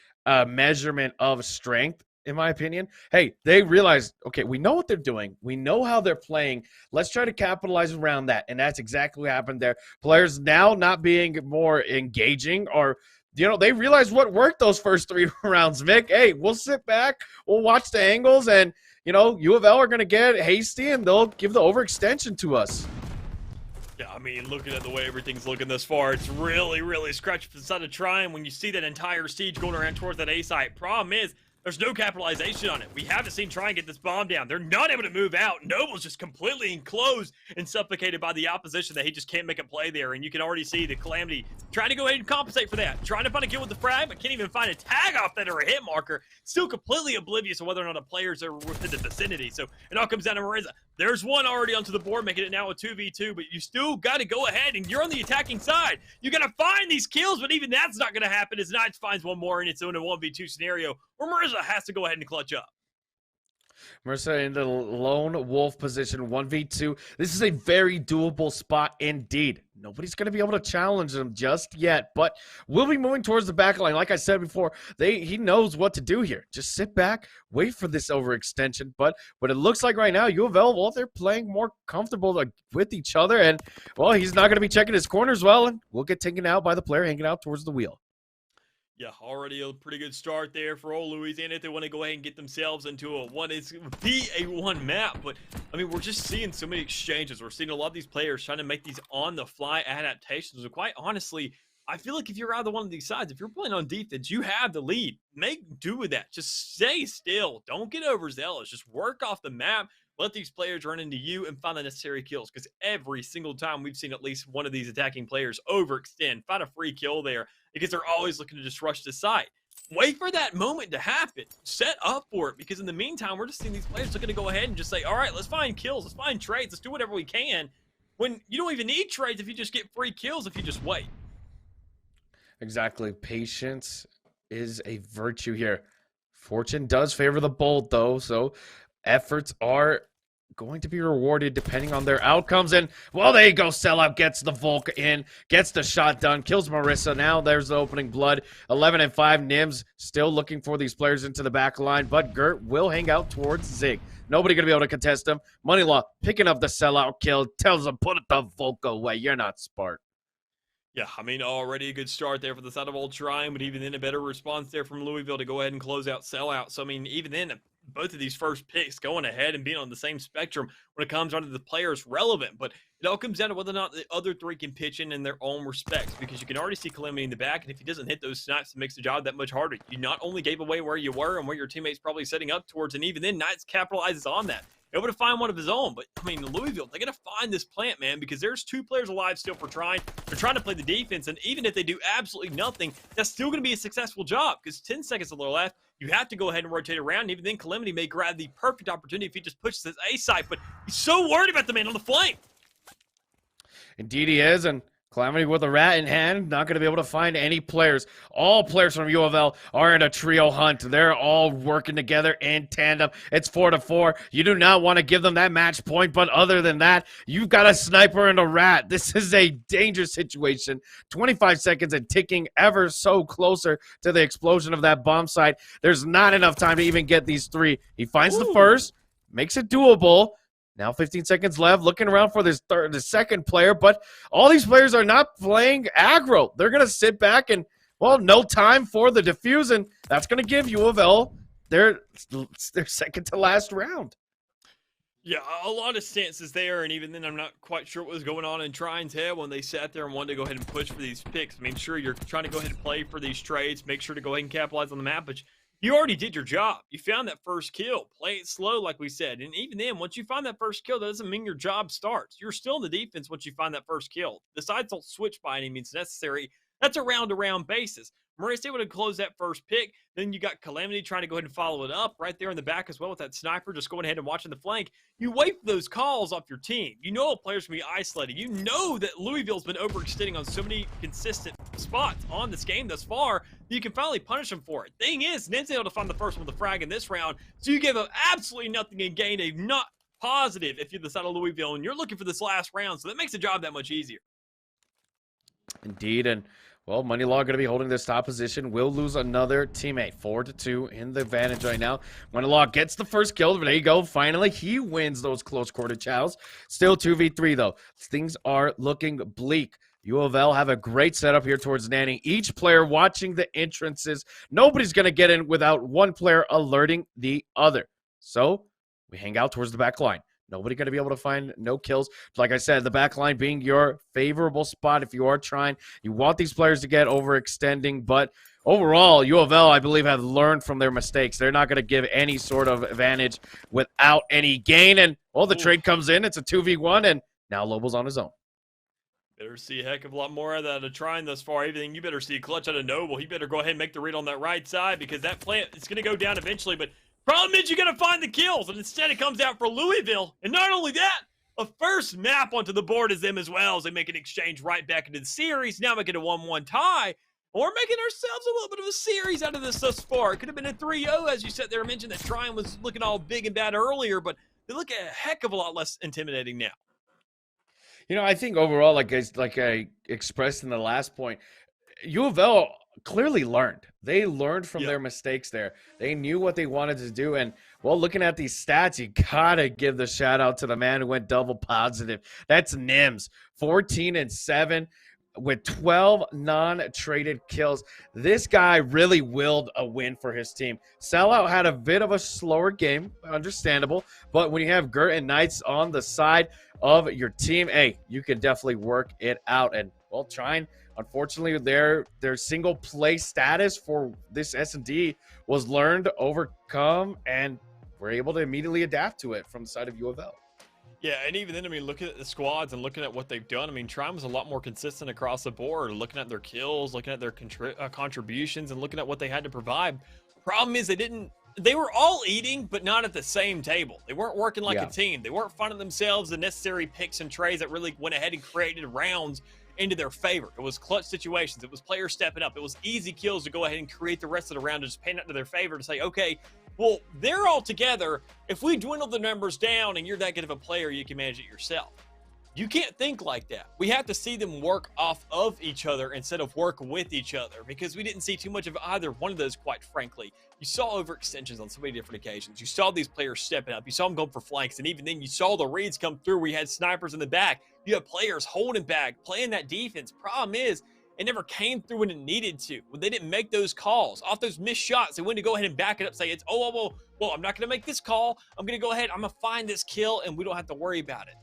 measurement of strength, in my opinion. Hey, they realized, okay, we know what they're doing. We know how they're playing. Let's try to capitalize around that. And that's exactly what happened there. Players now not being more engaging, or, you know, they realized what worked those first 3 rounds, Vic. Hey, we'll sit back, we'll watch the angles, and, you know, UofL are going to get hasty, and they'll give the overextension to us. Yeah, I mean, looking at the way everything's looking thus far, it's really, really scratched inside of Trine when you see that entire siege going around towards that A site. Problem is, There's no capitalization on it. We haven't seen Trine get this bomb down. They're not able to move out. Noble's just completely enclosed and suffocated by the opposition that he just can't make a play there. And you can already see the Calamity trying to go ahead and compensate for that. Trying to find a kill with the frag, but can't even find a tag off that or a hit marker. Still completely oblivious of whether or not the players are within the vicinity. So it all comes down to Marissa. There's one already onto the board, making it now a 2v2, but you still got to go ahead and you're on the attacking side. You got to find these kills, but even that's not going to happen as Knights finds one more and it's in a 1v2 scenario where Marissa has to go ahead and clutch up. Marissa in the lone wolf position, 1v2. This is a very doable spot indeed. Nobody's going to be able to challenge him just yet, but we'll be moving towards the back line. Like I said before, he knows what to do here. Just sit back, wait for this overextension. But what it looks like right now, UOFL, well, they're playing more comfortable with each other, and, well, he's not going to be checking his corners well, and we'll get taken out by the player hanging out towards the wheel. Yeah, already a pretty good start there for old Louisiana if they want to go ahead and get themselves into a one map. But, I mean, we're just seeing so many exchanges. We're seeing a lot of these players trying to make these on-the-fly adaptations. And quite honestly, I feel like if you're either one of these sides, if you're playing on defense, you have the lead. Make do with that. Just stay still. Don't get overzealous. Just work off the map. Let these players run into you and find the necessary kills, because every single time we've seen at least one of these attacking players overextend, find a free kill there, because they're always looking to just rush the site. Wait for that moment to happen. Set up for it, because in the meantime, we're just seeing these players looking to go ahead and just say, all right, let's find kills, let's find trades, let's do whatever we can, when you don't even need trades if you just get free kills if you just wait. Exactly. Patience is a virtue here. Fortune does favor the bold, though, so efforts are going to be rewarded depending on their outcomes. And, well, there you go. Sellout gets the Volk in, gets the shot done, kills Marissa. Now there's the opening blood. 11-5. Nims still looking for these players into the back line, but Gert will hang out towards Zig. Nobody going to be able to contest him. Moneylaw picking up the sellout kill, tells him, put the Volk away. You're not smart. Yeah, I mean, already a good start there for the side of Old Trine, but even then a better response there from Louisville to go ahead and close out sellout. So, I mean, even then, both of these first picks going ahead and being on the same spectrum when it comes down to the players relevant. But it all comes down to whether or not the other three can pitch in their own respects, because you can already see Calamity in the back, and if he doesn't hit those snipes, it makes the job that much harder. You not only gave away where you were and where your teammates probably setting up towards, and even then Knights capitalizes on that. Able to find one of his own, but I mean, Louisville, they got to find this plant, man, because there's two players alive still for Trine. They're trying to play the defense, and even if they do absolutely nothing, that's still going to be a successful job, because 10 seconds a little left. You have to go ahead and rotate around, and even then Calamity may grab the perfect opportunity if he just pushes his A site, but he's so worried about the man on the flank. Indeed he is, and Calamity with a rat in hand, not going to be able to find any players. All players from UOFL are in a trio hunt. They're all working together in tandem. It's 4-4. You do not want to give them that match point, but other than that, you've got a sniper and a rat. This is a dangerous situation. 25 seconds and ticking ever so closer to the explosion of that bomb site. There's not enough time to even get these three. He finds the first, makes it doable. Now 15 seconds left, looking around for the second player, but all these players are not playing aggro. They're going to sit back and, well, no time for the defuse, and that's going to give UOFL their second to last round. Yeah, a lot of stances there, and even then I'm not quite sure what was going on in Trine's head when they sat there and wanted to go ahead and push for these picks. I mean, sure, you're trying to go ahead and play for these trades, make sure to go ahead and capitalize on the map, but you already did your job. You found that first kill. Play it slow, like we said. And even then, once you find that first kill, that doesn't mean your job starts. You're still in the defense once you find that first kill. The sides don't switch by any means necessary. That's a round-to-round basis. Maurice able to close that first pick. Then you got Calamity trying to go ahead and follow it up right there in the back as well with that sniper just going ahead and watching the flank. You wait for those calls off your team. You know a player's going to be isolated. You know that Louisville's been overextending on so many consistent spots on this game thus far that you can finally punish them for it. Thing is, Ned's able to find the first one with the frag in this round, so you give up absolutely nothing and gain a not positive if you're the side of Louisville and you're looking for this last round, so that makes the job that much easier. Indeed, and well, Moneylaw going to be holding this top position. Will lose another teammate. 4-2 in the advantage right now. Moneylaw gets the first kill. There you go. Finally, he wins those close quarter chows. Still 2v3, though. Things are looking bleak. UOFL have a great setup here towards Nanny. Each player watching the entrances. Nobody's going to get in without one player alerting the other. So we hang out towards the back line. Nobody going to be able to find no kills. Like I said, the back line being your favorable spot if you are trying. You want these players to get overextending, but overall, U of L, I believe, have learned from their mistakes. They're not going to give any sort of advantage without any gain. And, well, the trade comes in. It's a 2v1, and now Lobo's on his own. Better see a heck of a lot more of that out of Trine thus far. Everything you better see a clutch out of Noble. He better go ahead and make the read on that right side because that plant is going to go down eventually. But problem is you got to find the kills, and instead it comes out for Louisville. And not only that, a first map onto the board is them as well as they make an exchange right back into the series. Now making a 1-1 tie. Or making ourselves a little bit of a series out of this thus far. It could have been a 3-0, as you said there. I mentioned that Trine was looking all big and bad earlier, but they look a heck of a lot less intimidating now. You know, I think overall, like I expressed in the last point, U of L clearly learned. They learned from their mistakes there. They knew what they wanted to do. And, well, looking at these stats, you got to give the shout out to the man who went double positive. That's Nims, 14-7. With 12 non-traded kills. This guy really willed a win for his team. Sellout had a bit of a slower game, understandable, but when you have Gert and Knights on the side of your team, hey, you can definitely work it out. And, well, Trine, unfortunately, their single play status for this S&D was learned, overcome, and we're able to immediately adapt to it from the side of U of L. Yeah, and even then, I mean, looking at the squads and looking at what they've done, I mean, Trine was a lot more consistent across the board, looking at their kills, looking at their contributions, and looking at what they had to provide. Problem is they were all eating, but not at the same table. They weren't working like a team. They weren't finding themselves the necessary picks and trays that really went ahead and created rounds into their favor. It was clutch situations. It was players stepping up. It was easy kills to go ahead and create the rest of the round to just pan out to their favor to say, okay, well, they're all together. If we dwindle the numbers down and you're that good of a player, you can manage it yourself. You can't think like that. We have to see them work off of each other instead of work with each other because we didn't see too much of either one of those, quite frankly. You saw overextensions on so many different occasions. You saw these players stepping up. You saw them going for flanks, and even then you saw the reads come through where you had snipers in the back. You have players holding back, playing that defense. Problem is, it never came through when it needed to. When they didn't make those calls off those missed shots, they went to go ahead and back it up, say it's well, I'm not going to make this call. I'm going to go ahead. I'm going to find this kill, and we don't have to worry about it.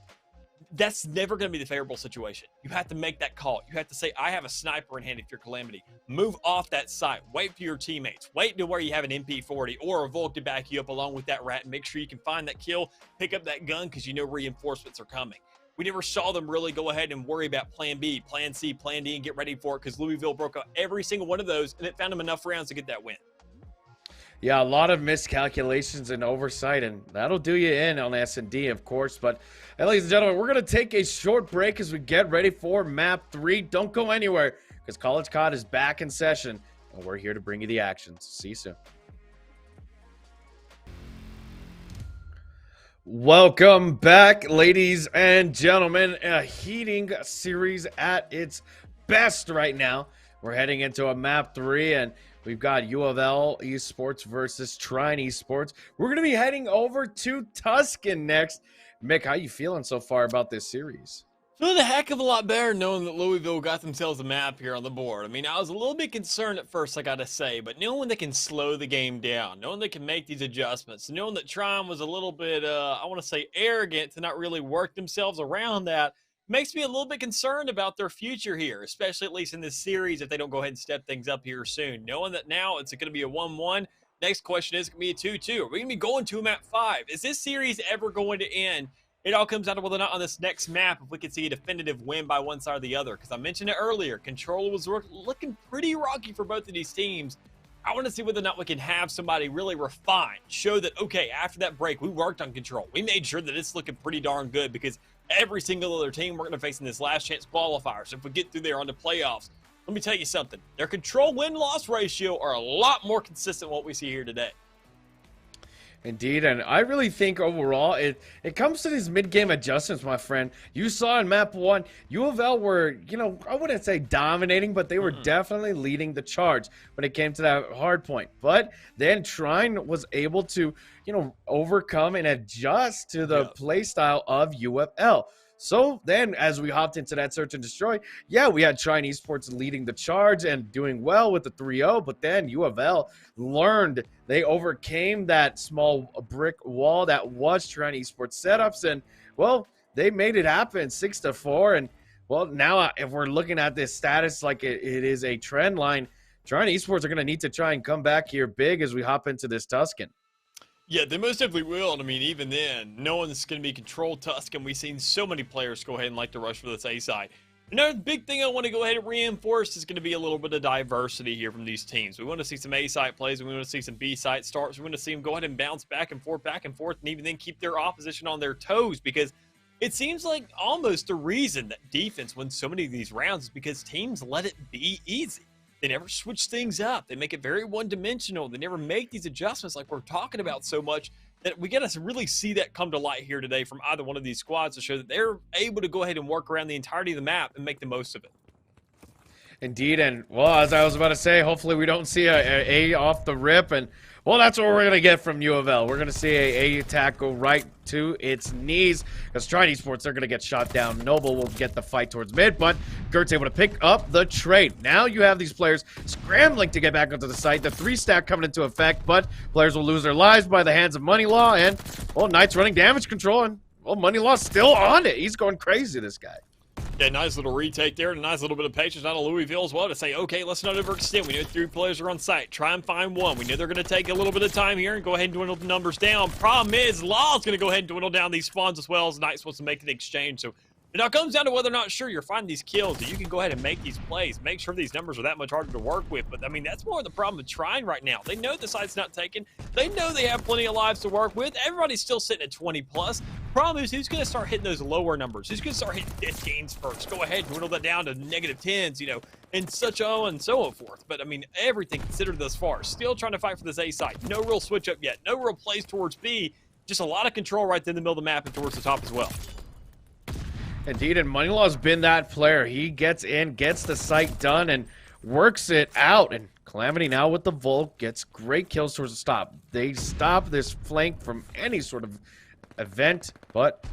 That's never going to be the favorable situation. You have to make that call. You have to say, I have a sniper in hand if you're Calamity. Move off that site. Wait for your teammates. Wait to where you have an MP40 or a Volk to back you up along with that rat and make sure you can find that kill, pick up that gun because you know reinforcements are coming. We never saw them really go ahead and worry about plan B, plan C, plan D, and get ready for it because Louisville broke out every single one of those, and it found them enough rounds to get that win. Yeah, a lot of miscalculations and oversight, and that'll do you in on S&D, of course. But, hey, ladies and gentlemen, we're going to take a short break as we get ready for Map 3. Don't go anywhere because College COD is back in session, and we're here to bring you the action. See you soon. Welcome back, ladies and gentlemen. A heating series at its best right now. We're heading into a Map 3, and we've got U of L Esports versus Trine Esports. We're going to be heading over to Tuscan next. Mick, how you feeling so far about this series? Feeling a heck of a lot better knowing that Louisville got themselves a map here on the board. I mean, I was a little bit concerned at first, I gotta say, but knowing they can slow the game down, knowing they can make these adjustments, knowing that Trine was a little bit, I want to say arrogant to not really work themselves around that, makes me a little bit concerned about their future here, especially at least in this series if they don't go ahead and step things up here soon. Knowing that now it's going to be a 1-1, next question is going to be a 2-2. Are we going to be going to a map 5? Is this series ever going to end? It all comes down to whether or not on this next map if we can see a definitive win by one side or the other. Because I mentioned it earlier, Control was looking pretty rocky for both of these teams. I want to see whether or not we can have somebody really refined, show that, okay, after that break, we worked on Control. We made sure that it's looking pretty darn good because every single other team we're going to face in this last chance qualifier. So if we get through there on the playoffs, let me tell you something. Their Control win-loss ratio are a lot more consistent than what we see here today. Indeed, and I really think overall it comes to these mid-game adjustments, my friend. You saw in Map 1, U of L were, I wouldn't say dominating, but they were definitely leading the charge when it came to that hard point. But then Trine was able to, overcome and adjust to the play style of U of L. So then as we hopped into that search and destroy, yeah, we had Trine Esports leading the charge and doing well with the 3-0, but then U of L learned. They overcame that small brick wall that was Trine Esports setups, and, well, they made it happen 6-4. And, well, now if we're looking at this status like it is a trend line, Trine Esports are going to need to try and come back here big as we hop into this Tuscan. Yeah, they most definitely will. And I mean, even then, no one's going to be controlled Tuscan. We've seen so many players go ahead and like to rush for this A side. Another big thing I want to go ahead and reinforce is going to be a little bit of diversity here from these teams. We want to see some A side plays. We want to see some B side starts. We want to see them go ahead and bounce back and forth, and even then keep their opposition on their toes, because it seems like almost the reason that defense wins so many of these rounds is because teams let it be easy. They never switch things up. They make it very one-dimensional. They never make these adjustments like we're talking about so much, that we got to really see that come to light here today from either one of these squads to show that they're able to go ahead and work around the entirety of the map and make the most of it. Indeed, and well, as I was about to say, hopefully we don't see a off the rip, and well, that's what we're going to get from UOFL. We're going to see a attack go right to its knees, because Trine Esports, they're going to get shot down. Noble will get the fight towards mid, but Gert's able to pick up the trade. Now you have these players scrambling to get back onto the site. The 3-stack coming into effect, but players will lose their lives by the hands of Moneylaw, and well, Knight's running damage control, and well, Moneylaw's still on it. He's going crazy, this guy. Yeah, nice little retake there, and a nice little bit of patience out of Louisville as well to say, okay, let's not overextend. We know 3 players are on site. Try and find one. We know they're going to take a little bit of time here and go ahead and dwindle the numbers down. Problem is, Law's going to go ahead and dwindle down these spawns as well as Knight's supposed to make the exchange. So it now comes down to whether or not, sure, you're finding these kills, that you can go ahead and make these plays, make sure these numbers are that much harder to work with. But, I mean, that's more of the problem with Trine right now. They know the site's not taken. They know they have plenty of lives to work with. Everybody's still sitting at 20+. Problem is, who's going to start hitting those lower numbers? Who's going to start hitting 15s first? Go ahead and dwindle that down to -10s, you know, and such on and so forth. But, I mean, everything considered thus far. Still trying to fight for this A side. No real switch up yet. No real plays towards B. Just a lot of control right in the middle of the map and towards the top as well. Indeed, and Moneylaw's been that player. He gets in, gets the site done, and works it out. And Calamity now with the Volk gets great kills towards the stop. They stop this flank from any sort of event, but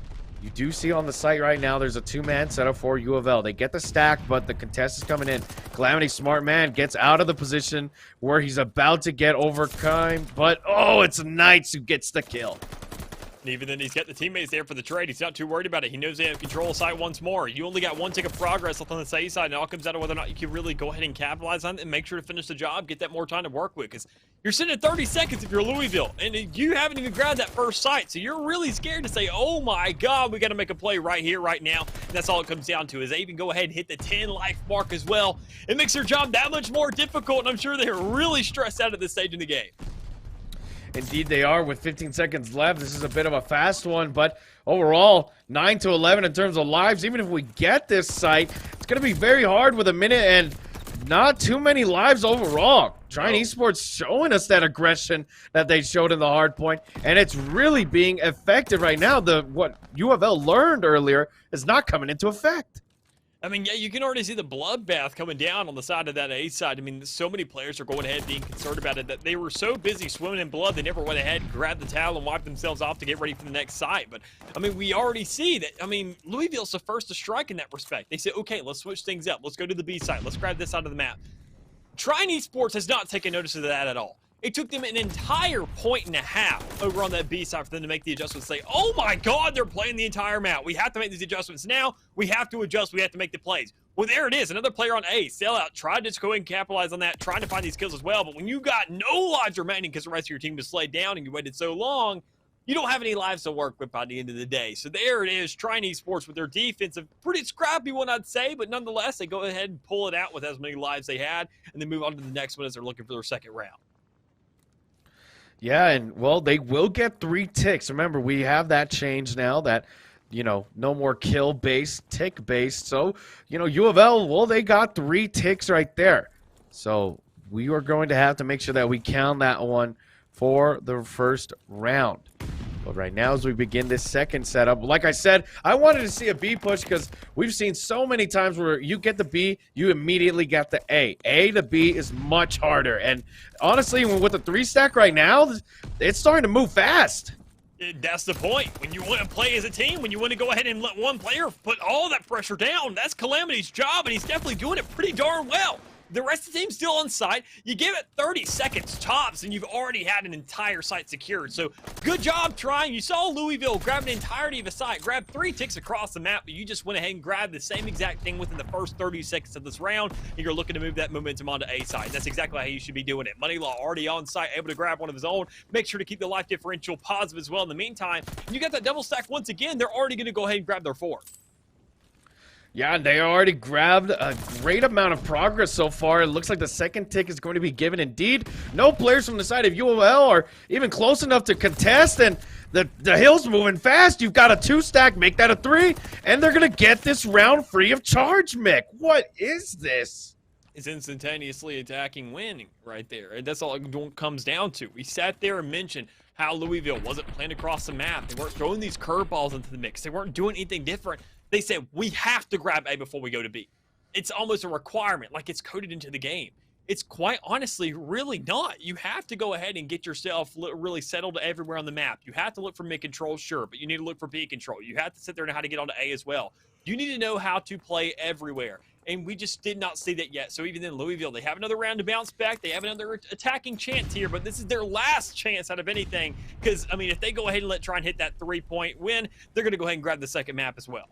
you do see on the site right now there's a 2-man setup for UOFL. They get the stack, but the contest is coming in. Calamity, smart man, gets out of the position where he's about to get overcome, but oh, it's Knights who gets the kill. And even then, he's got the teammates there for the trade. He's not too worried about it. He knows they have control of site once more. You only got 1 tick of progress left on the site side, and it all comes down to whether or not you can really go ahead and capitalize on it and make sure to finish the job, get that more time to work with. Because you're sitting at 30 seconds if you're Louisville, and you haven't even grabbed that first site. So you're really scared to say, oh my God, we got to make a play right here, right now. And that's all it comes down to, is they even go ahead and hit the 10 life mark as well. It makes their job that much more difficult, and I'm sure they're really stressed out at this stage in the game. Indeed they are, with 15 seconds left. This is a bit of a fast one, but overall, 9-11 in terms of lives. Even if we get this site, it's going to be very hard with a minute and not too many lives overall. Trine Esports showing us that aggression that they showed in the hard point, and it's really being effective right now. What UOFL learned earlier is not coming into effect. I mean, yeah, you can already see the bloodbath coming down on the side of that A side. I mean, so many players are going ahead being concerned about it that they were so busy swimming in blood, they never went ahead, grabbed the towel, and wiped themselves off to get ready for the next site. But, I mean, we already see that, I mean, Louisville's the first to strike in that respect. They said, okay, let's switch things up. Let's go to the B side. Let's grab this side of the map. Trine Esports has not taken notice of that at all. It took them an entire 1.5 points over on that B side for them to make the adjustments. Say, oh my God, they're playing the entire map. We have to make these adjustments now. We have to adjust. We have to make the plays. Well, there it is. Another player on A. Sellout. Tried to just go ahead and capitalize on that, trying to find these kills as well. But when you got no lives remaining because the rest of your team was slayed down and you waited so long, you don't have any lives to work with by the end of the day. So there it is. Trine Esports with their defensive, pretty scrappy one, I'd say. But nonetheless, they go ahead and pull it out with as many lives they had and then move on to the next one as they're looking for their second round. Yeah, and, well, they will get 3 ticks. Remember, we have that change now that, you know, no more kill-based, tick-based. So, you know, UOFL, well, they got 3 ticks right there. So we are going to have to make sure that we count that one for the first round. But right now, as we begin this second setup, like I said, I wanted to see a B push because we've seen so many times where you get the B, you immediately get the A. A to B is much harder. And honestly, with the 3-stack right now, it's starting to move fast. That's the point. When you want to play as a team, when you want to go ahead and let one player put all that pressure down, that's Calamity's job, and he's definitely doing it pretty darn well. The rest of the team's still on site. You give it 30 seconds tops, and you've already had an entire site secured. So good job trying. You saw Louisville grab the entirety of a site, grab 3 ticks across the map, but you just went ahead and grabbed the same exact thing within the first 30 seconds of this round, and you're looking to move that momentum onto A site. That's exactly how you should be doing it. Moneylaw already on site, able to grab one of his own. Make sure to keep the life differential positive as well. In the meantime, you got that double stack once again. They're already going to go ahead and grab their 4. Yeah, and they already grabbed a great amount of progress so far. It looks like the second tick is going to be given. Indeed, no players from the side of UOFL are even close enough to contest, and the hill's moving fast. You've got a 2-stack, make that a 3, and they're going to get this round free of charge, Mick. What is this? It's instantaneously attacking winning right there. And that's all it comes down to. We sat there and mentioned how Louisville wasn't playing across the map. They weren't throwing these curveballs into the mix. They weren't doing anything different. They said, we have to grab A before we go to B. It's almost a requirement, like it's coded into the game. It's quite honestly really not. You have to go ahead and get yourself really settled everywhere on the map. You have to look for mid control, sure, but you need to look for B control. You have to sit there and know how to get onto A as well. You need to know how to play everywhere. And we just did not see that yet. So even then, Louisville, they have another round to bounce back. They have another attacking chance here, but this is their last chance out of anything. Because, I mean, if they go ahead and let Trine hit that 3-point win, they're going to go ahead and grab the second map as well.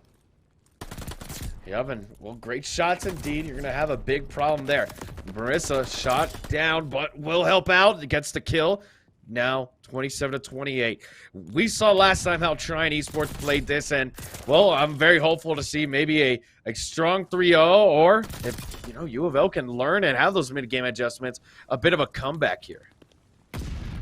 Yep, and well, great shots indeed. You're going to have a big problem there. Marissa shot down, but will help out. It gets the kill. Now 27-28. We saw last time how Trine Esports played this, and well, I'm very hopeful to see maybe a strong 3-0, or if U of L can learn and have those mid-game adjustments, a bit of a comeback here.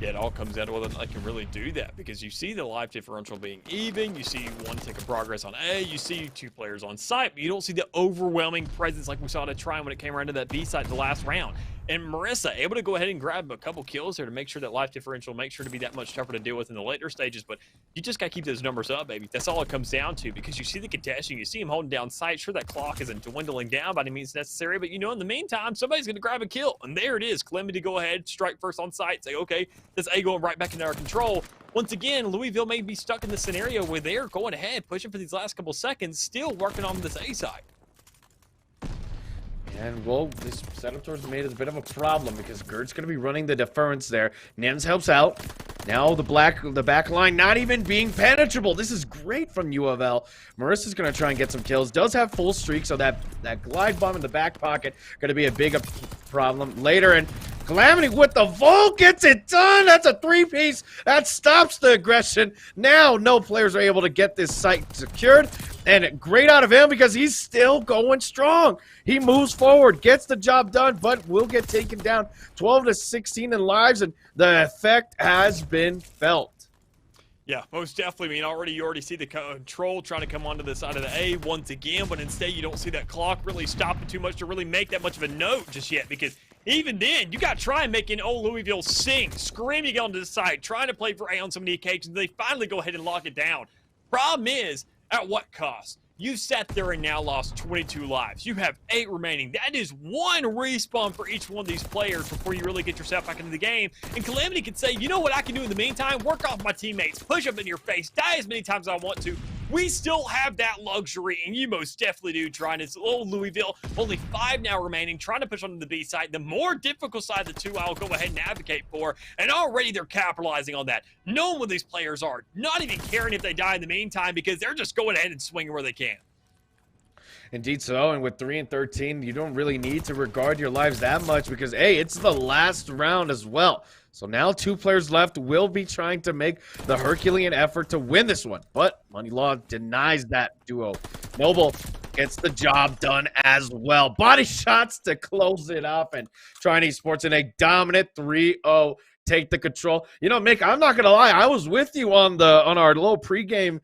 Yeah, it all comes down to whether I can really do that, because you see the life differential being even, you see 1 tick of progress on A, you see 2 players on site, but you don't see the overwhelming presence like we saw to Trine when it came around to that B site the last round. And Marissa able to go ahead and grab a couple kills there to make sure that life differential makes sure to be that much tougher to deal with in the later stages. But you just got to keep those numbers up, baby. That's all it comes down to, because you see the contesting, you see him holding down sight. Sure, that clock isn't dwindling down by any means necessary, but in the meantime, somebody's going to grab a kill. And there it is. Calamity go ahead, strike first on site, say, okay, this A going right back into our control. Once again, Louisville may be stuck in the scenario where they're going ahead, pushing for these last couple seconds, still working on this A side. And, well, this setup towards the mid is a bit of a problem because Gert's going to be running the deference there. Nens helps out. Now the back line not even being penetrable. This is great from U of L. Marissa's going to try and get some kills. Does have full streak, so that glide bomb in the back pocket going to be a big problem later. And Calamity with the Volt gets it done. That's a 3-piece. That stops the aggression. Now no players are able to get this site secured. And great out of him because he's still going strong. He moves forward, gets the job done, but will get taken down 12-16 in lives, and the effect has been felt. Yeah, most definitely. I mean, you already see the control trying to come onto the side of the A once again, but instead you don't see that clock really stopping too much to really make that much of a note just yet, because even then, you got to try and making old Louisville sing, scream, you get onto the side, trying to play for A on so many occasions. They finally go ahead and lock it down. Problem is, at what cost? You sat there and now lost 22 lives. You have 8 remaining. That is 1 respawn for each one of these players before you really get yourself back into the game. And Calamity can say, you know what I can do in the meantime? Work off my teammates, push them in your face, die as many times as I want to. We still have that luxury, and you most definitely do, trying to old Louisville. Only 5 now remaining, trying to push on the B side. The more difficult side of the 2 I'll go ahead and advocate for, and already they're capitalizing on that. Knowing what these players are, not even caring if they die in the meantime, because they're just going ahead and swinging where they can. Indeed so, and with 3 and 13, you don't really need to regard your lives that much because, hey, it's the last round as well. So now 2 players left will be trying to make the Herculean effort to win this one. But Moneylaw denies that duo. Noble gets the job done as well. Body shots to close it up, and Trine Esports in a dominant 3-0 take the control. Mick, I'm not going to lie. I was with you on our little pregame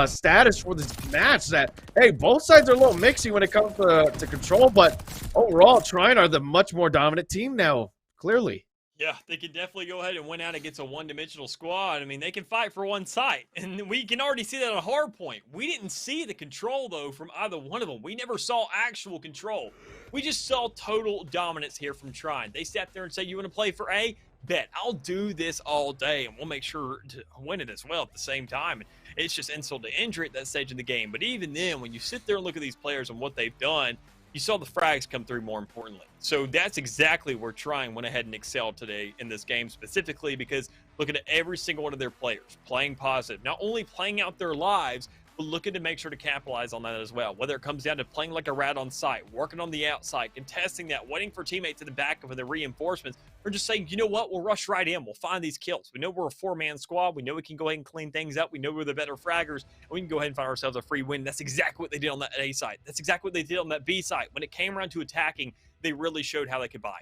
status for this match that, hey, both sides are a little mixy when it comes to control, but overall, Trine are the much more dominant team now, clearly. Yeah, they can definitely go ahead and win out against a one-dimensional squad. I mean, they can fight for one site, and we can already see that on Hardpoint. We didn't see the control, though, from either one of them. We never saw actual control. We just saw total dominance here from Trine. They sat there and said, you want to play for A? Bet. I'll do this all day, and we'll make sure to win it as well at the same time. And it's just insult to injury at that stage of the game. But even then, when you sit there and look at these players and what they've done, you saw the frags come through more importantly. So that's exactly where Trine went ahead and excelled today in this game specifically, because looking at every single one of their players, playing positive, not only playing out their lives, but looking to make sure to capitalize on that as well. Whether it comes down to playing like a rat on site, working on the outside, contesting that, waiting for teammates in the back of the reinforcements, or just saying, you know what, we'll rush right in. We'll find these kills. We know we're a 4-man squad. We know we can go ahead and clean things up. We know we're the better fraggers, and we can go ahead and find ourselves a free win. That's exactly what they did on that A side. That's exactly what they did on that B side. When it came around to attacking, they really showed how they could buy.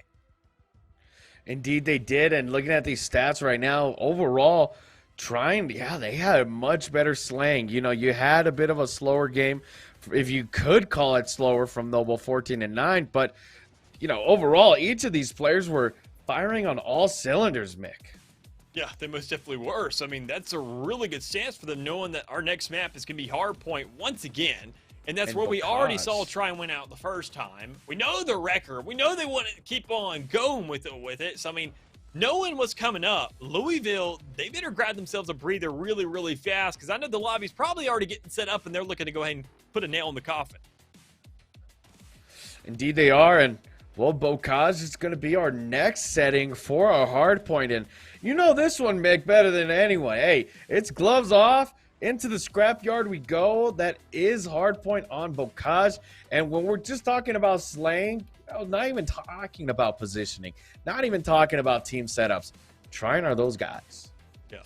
Indeed, they did. And looking at these stats right now, overall, Trine, yeah, they had a much better slang. You know, you had a bit of a slower game, if you could call it slower, from Noble 14-9. But, you know, overall, each of these players were firing on all cylinders, Mick. Yeah, they most definitely were. So, I mean, that's a really good stance for them, knowing that our next map is going to be Hardpoint once again. And that's where we already saw Trine win out the first time. We know the record. We know they want to keep on going with it. So, I mean, knowing what's coming up, Louisville, they better grab themselves a breather really, really fast, because I know the lobby's probably already getting set up and they're looking to go ahead and put a nail in the coffin. Indeed they are, and well, Bocage is going to be our next setting for our hard point, and you know this one, Mick, better than anyone. Hey, it's gloves off, into the scrapyard we go. That is hard point on Bocage, and when we're just talking about slaying, not even talking about positioning, not even talking about team setups. Trine are those guys. Yeah.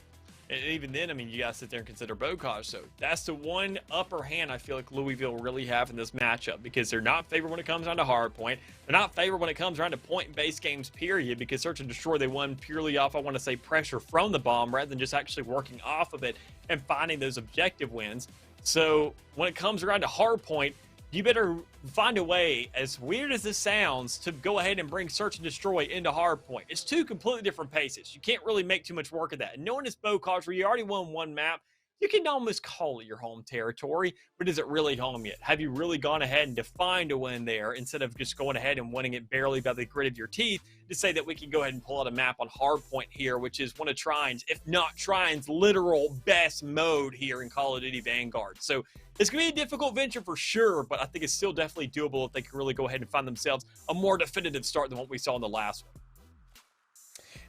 And even then, I mean, you got to sit there and consider Bocage. So that's the one upper hand I feel like Louisville really have in this matchup, because they're not favored when it comes down to hard point. They're not favored when it comes around to point-based games, period, because Search and Destroy, they won purely off, I want to say, pressure from the bomb rather than just actually working off of it and finding those objective wins. So when it comes around to hard point, you better find a way, as weird as this sounds, to go ahead and bring Search and Destroy into Hardpoint. It's two completely different paces. You can't really make too much work of that. And knowing it's Bocage, where you already won one map, you can almost call it your home territory, but is it really home yet? Have you really gone ahead and defined a win there, instead of just going ahead and winning it barely by the grit of your teeth, to say that we can go ahead and pull out a map on Hardpoint here, which is one of Trine's, if not Trine's, literal best mode here in Call of Duty Vanguard. So it's going to be a difficult venture for sure, but I think it's still definitely doable if they can really go ahead and find themselves a more definitive start than what we saw in the last one.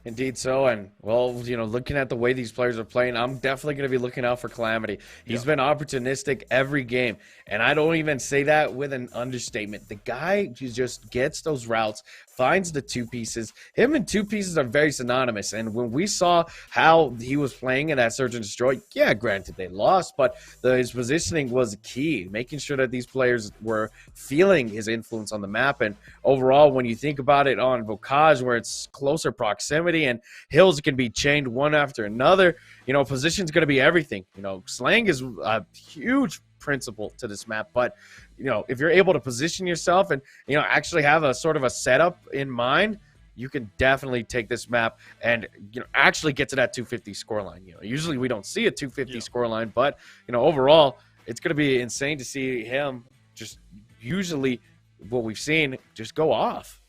Indeed so, and well, you know, looking at the way these players are playing, I'm definitely going to be looking out for Calamity. He's been opportunistic every game, and I don't even say that with an understatement. The guy just gets those routes, finds the two pieces. Him and two pieces are very synonymous, and when we saw how he was playing in that Search and Destroy, yeah, granted they lost, but his positioning was key, making sure that these players were feeling his influence on the map. And overall, when you think about it on Bocage, where it's closer proximity and hills can be chained one after another, you know, position's going to be everything. You know, slang is a huge principle to this map, but you know, if you're able to position yourself and, you know, actually have a sort of a setup in mind, you can definitely take this map and, you know, actually get to that 250 scoreline. You know, usually we don't see a 250 scoreline, but, you know, overall, it's going to be insane to see him just, usually what we've seen, just go off.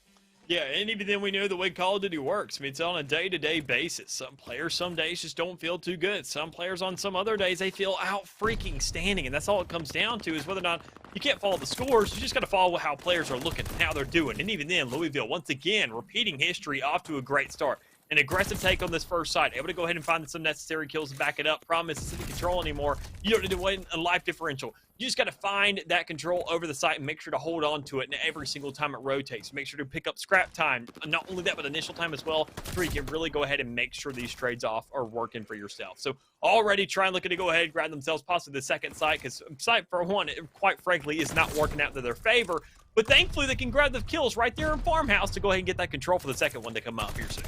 Yeah, and even then we know the way Call of Duty works. I mean, it's on a day-to-day basis. Some players some days just don't feel too good. Some players on some other days, they feel out freaking standing. And that's all it comes down to, is whether or not you can't follow the scores. You just got to follow how players are looking and how they're doing. And even then, Louisville, once again, repeating history, off to a great start. An aggressive take on this first side, able to go ahead and find some necessary kills to back it up. Problem is, it's in control anymore. You don't need to win a life differential. You just got to find that control over the site and make sure to hold on to it, and every single time it rotates. Make sure to pick up scrap time. Not only that, but initial time as well, where you can really go ahead and make sure these trades off are working for yourself. So already trying looking to go ahead and grab themselves possibly the second site, because site, for one, it, quite frankly, is not working out to their favor. But thankfully, they can grab the kills right there in Farmhouse to go ahead and get that control for the second one to come up here soon.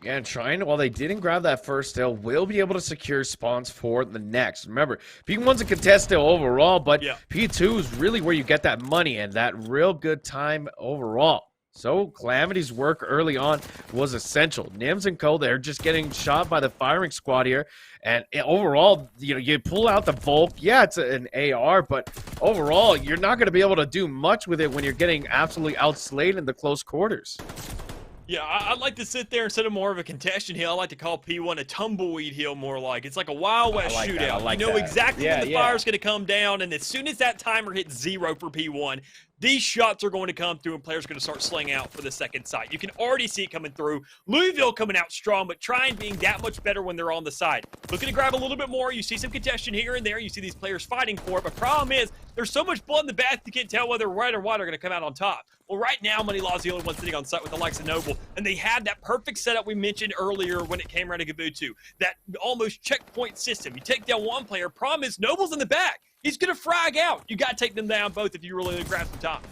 Yeah, and Trine, while they didn't grab that first hill, will be able to secure spawns for the next. Remember, P1's a contest hill overall, but P2 is really where you get that money and that real good time overall. So Calamity's work early on was essential. Nims and Co, they're just getting shot by the firing squad here. And overall, you know, you pull out the Volk. Yeah, it's an AR, but overall, you're not going to be able to do much with it when you're getting absolutely outslayed in the close quarters. Yeah, I'd like to sit there instead of more of a contention hill. I like to call P1 a tumbleweed hill more like. It's like a Wild West shootout. You know exactly when the fire's going to come down, and as soon as that timer hits 0 for P1, these shots are going to come through and players are going to start slaying out for the second site. You can already see it coming through. Louisville coming out strong, but Trine being that much better when they're on the side. Looking to grab a little bit more. You see some contention here and there. You see these players fighting for it, but problem is there's so much blood in the bath you can't tell whether red or white are going to come out on top. Well, right now, Money Law's the only one sitting on site with the likes of Noble, and they had that perfect setup we mentioned earlier when it came around to Gabutu. That almost checkpoint system. You take down one player. Problem is, Noble's in the back. He's going to frag out. You got to take them down both if you really grab some time.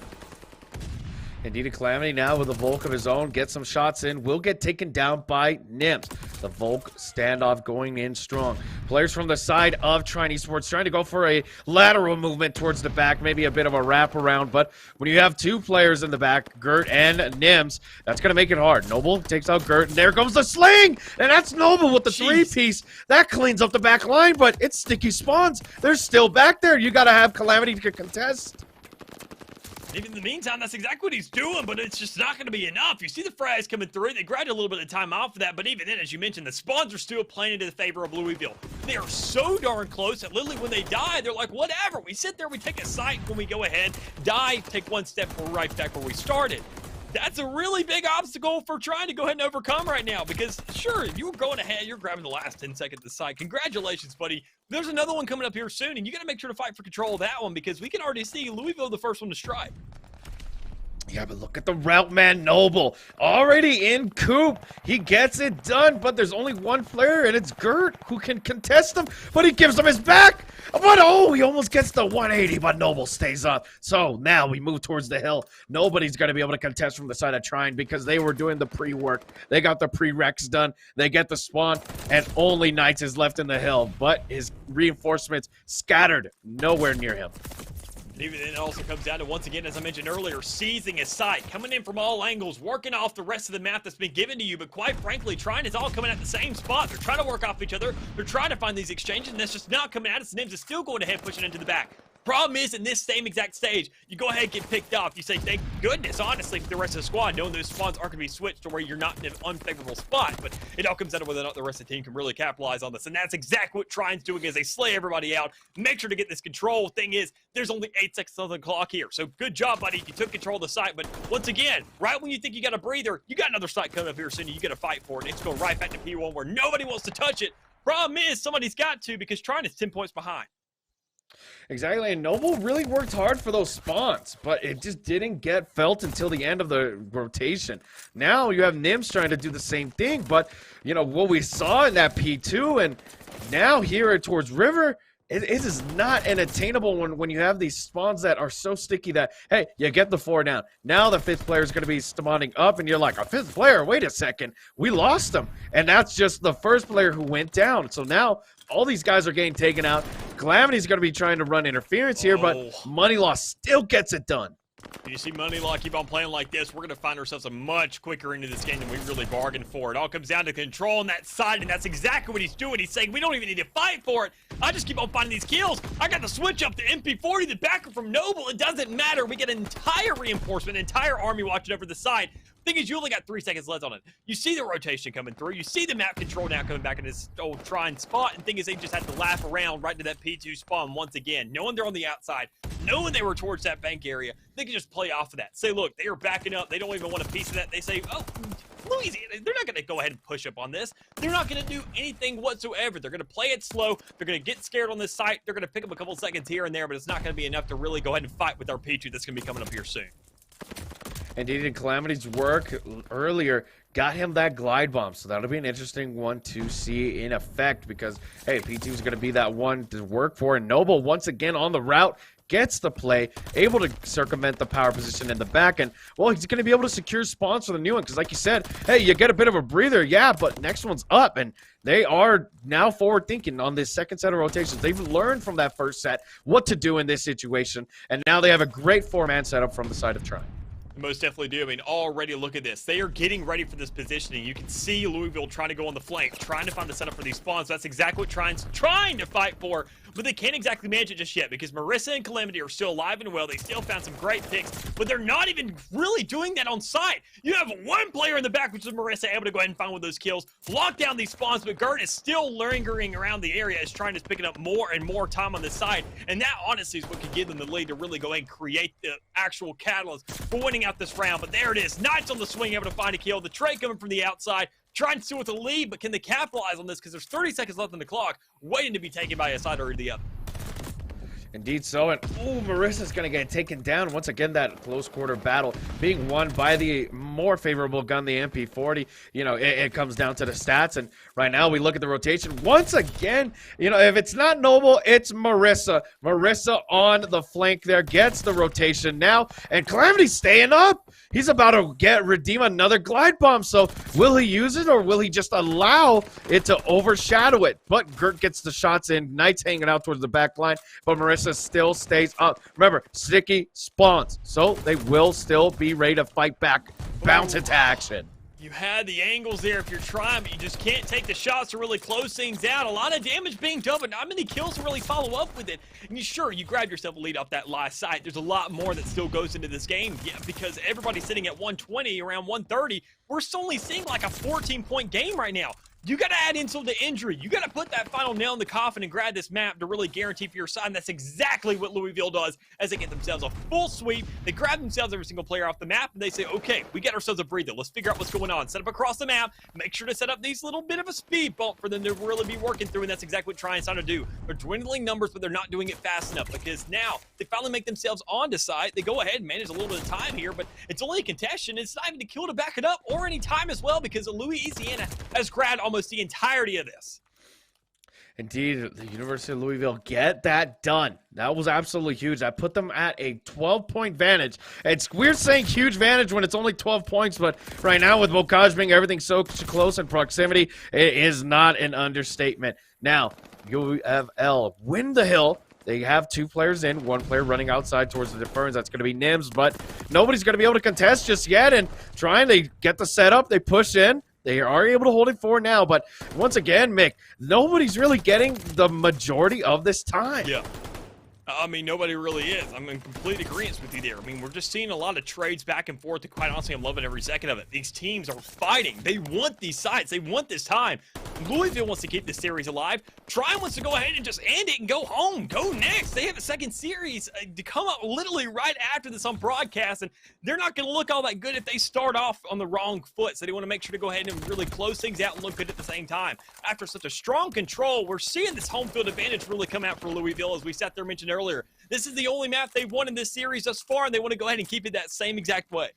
Indeed, a Calamity now with a Volk of his own. Get some shots in. Will get taken down by Nims. The Volk standoff going in strong. Players from the side of Trine Esports trying to go for a lateral movement towards the back. Maybe a bit of a wraparound. But when you have two players in the back, Gert and Nims, that's going to make it hard. Noble takes out Gert. And there comes the sling. And that's Noble with the three-piece. That cleans up the back line. But it's sticky spawns. They're still back there. You got to have Calamity to contest. Even in the meantime, that's exactly what he's doing, but it's just not going to be enough. You see the frags coming through. They grabbed a little bit of time off of that, but even then, as you mentioned, the spawns are still playing into the favor of Louisville. They are so darn close that literally when they die, they're like, whatever. We sit there, we take a site when we go ahead, die, take one step, we're right back where we started. That's a really big obstacle for trying to go ahead and overcome right now because, sure, you were going ahead, you're grabbing the last 10 seconds of the site. Congratulations, buddy. There's another one coming up here soon, and you got to make sure to fight for control of that one because we can already see Louisville the first one to strike. Yeah, but look at the route man, Noble. Already in Coop. He gets it done, but there's only one player, and it's Gert who can contest him, but he gives him his back. But, oh, he almost gets the 180, but Noble stays up. So now we move towards the hill. Nobody's going to be able to contest from the side of Trine because they were doing the pre-work. They got the prereqs done. They get the spawn, and only Knights is left in the hill, but his reinforcements scattered nowhere near him. Even then, it also comes down to, once again, as I mentioned earlier, seizing a site, coming in from all angles, working off the rest of the map that's been given to you. But quite frankly, Trine is all coming at the same spot. They're trying to work off each other. They're trying to find these exchanges, and that's just not coming at us. Nims is still going ahead pushing into the back. Problem is, in this same exact stage, you go ahead and get picked off. You say, thank goodness, honestly, for the rest of the squad, knowing those spawns aren't going to be switched to where you're not in an unfavorable spot. But it all comes down to whether or not the rest of the team can really capitalize on this. And that's exactly what Trine's doing as they slay everybody out. Make sure to get this control. Thing is, there's only 8 seconds on the clock here. So good job, buddy. You took control of the site. But once again, right when you think you got a breather, you got another site coming up here soon. You got to fight for it. And it's going right back to P1 where nobody wants to touch it. Problem is, somebody's got to because Trine is 10 points behind. Exactly, and Noble really worked hard for those spawns, but it just didn't get felt until the end of the rotation. Now you have Nims trying to do the same thing, but, you know, what we saw in that P2, and now here towards River, it is not an attainable one when you have these spawns that are so sticky that, hey, you get the 4 down. Now the 5th player is going to be spawning up, and you're like, a 5th player? Wait a second. We lost him. And that's just the first player who went down. So now all these guys are getting taken out. Calamity's going to be trying to run interference here, but Money Loss still gets it done. You see Money Law keep on playing like this, we're going to find ourselves a much quicker into this game than we really bargained for. It all comes down to control on that side, and that's exactly what he's doing. He's saying, we don't even need to fight for it. I just keep on finding these kills. I got the switch up to MP40, the backer from Noble. It doesn't matter. We get an entire reinforcement, an entire army watching over the side. Thing is, you only got 3 seconds left on it. You see the rotation coming through. You see the map control now coming back in this old Trine spot. And thing is, they just had to laugh around right to that P2 spawn once again. Knowing they're on the outside, knowing they were towards that bank area, they can just play off of that. Say, look, they are backing up. They don't even want a piece of that. They say, oh, Louisiana, they're not going to go ahead and push up on this. They're not going to do anything whatsoever. They're going to play it slow. They're going to get scared on this site. They're going to pick up a couple seconds here and there, but it's not going to be enough to really go ahead and fight with our P2 that's going to be coming up here soon. Indeed, and Calamity's work earlier got him that glide bomb, so that'll be an interesting one to see in effect because, hey, P2 is going to be that one to work for, and Noble once again on the route gets the play, able to circumvent the power position in the back, and, well, he's going to be able to secure spawns for the new one because, like you said, hey, you get a bit of a breather, yeah, but next one's up, and they are now forward-thinking on this second set of rotations. They've learned from that first set what to do in this situation, and now they have a great 4-man setup from the side of Trine. Most definitely do. I mean, already look at this. They are getting ready for this positioning. You can see Louisville trying to go on the flank, trying to find the setup for these spawns. That's exactly what Trine's trying to fight for. but they can't exactly manage it just yet because Marissa and Calamity are still alive and well. They still found some great picks, but they're not even really doing that on site. You have one player in the back, which is Marissa, able to go ahead and find one of those kills, lock down these spawns, but Gert is still lingering around the area as Trine is picking up more and more time on the side, and that honestly is what could give them the lead to really go ahead and create the actual catalyst for winning out this round. But there it is, Knights on the swing, able to find a kill. The trade coming from the outside, trying to steal with a lead, but can they capitalize on this because there's 30 seconds left on the clock, waiting to be taken by a side or the other. Indeed so, and Marissa's going to get taken down. Once again, that close quarter battle being won by the more favorable gun, the MP40. You know, it comes down to the stats, and right now we look at the rotation. Once again, you know, if it's not Noble, it's Marissa. Marissa on the flank there, gets the rotation now, and Calamity's staying up. He's about to redeem another glide bomb, so will he use it, or will he just allow it to overshadow it? But Gert gets the shots in. Knight's hanging out towards the back line, but Marissa still stays up. Remember, sticky spawns, so they will still be ready to fight back. Bounce into action. You had the angles there if you're trying, but you just can't take the shots to really close things out. A lot of damage being done, but not many kills to really follow up with it. And you grabbed yourself a lead off that last site. There's a lot more that still goes into this game, yeah, because everybody's sitting at 120, around 130. We're still only seeing like a 14-point game right now. You got to add insult to injury. You got to put that final nail in the coffin and grab this map to really guarantee for your side. And that's exactly what Louisville does as they get themselves a full sweep. They grab themselves every single player off the map, and they say, okay, we get ourselves a breather. Let's figure out what's going on. Set up across the map. Make sure to set up these little bit of a speed bump for them to really be working through, and that's exactly what Trine's trying to do. They're dwindling numbers, but they're not doing it fast enough because now they finally make themselves onto site. They go ahead and manage a little bit of time here, but it's only a contestation. It's not even a kill to back it up or any time as well because Louisiana has grabbed almost the entirety of this. Indeed, the University of Louisville get that done. That was absolutely huge. That put them at a 12-point advantage. It's weird saying huge advantage when it's only 12 points, but right now with Bocage being everything so close in proximity, it is not an understatement. Now, UOFL win the hill. They have two players in, one player running outside towards the Ferns. That's going to be Nims, but nobody's going to be able to contest just yet. And trying to get the setup, they push in. They are able to hold it for now, but once again, Mick, nobody's really getting the majority of this time. Yeah. I mean, nobody really is. I'm in complete agreement with you there. I mean, we're just seeing a lot of trades back and forth, and quite honestly, I'm loving every second of it. These teams are fighting. They want these sides. They want this time. Louisville wants to keep this series alive. Trine wants to go ahead and just end it and go home. Go next. They have a second series to come up literally right after this on broadcast, and they're not going to look all that good if they start off on the wrong foot. So they want to make sure to go ahead and really close things out and look good at the same time. After such a strong control, we're seeing this home field advantage really come out for Louisville, as we sat there mentioned earlier. This is the only map they've won in this series thus far, and they want to go ahead and keep it that same exact way.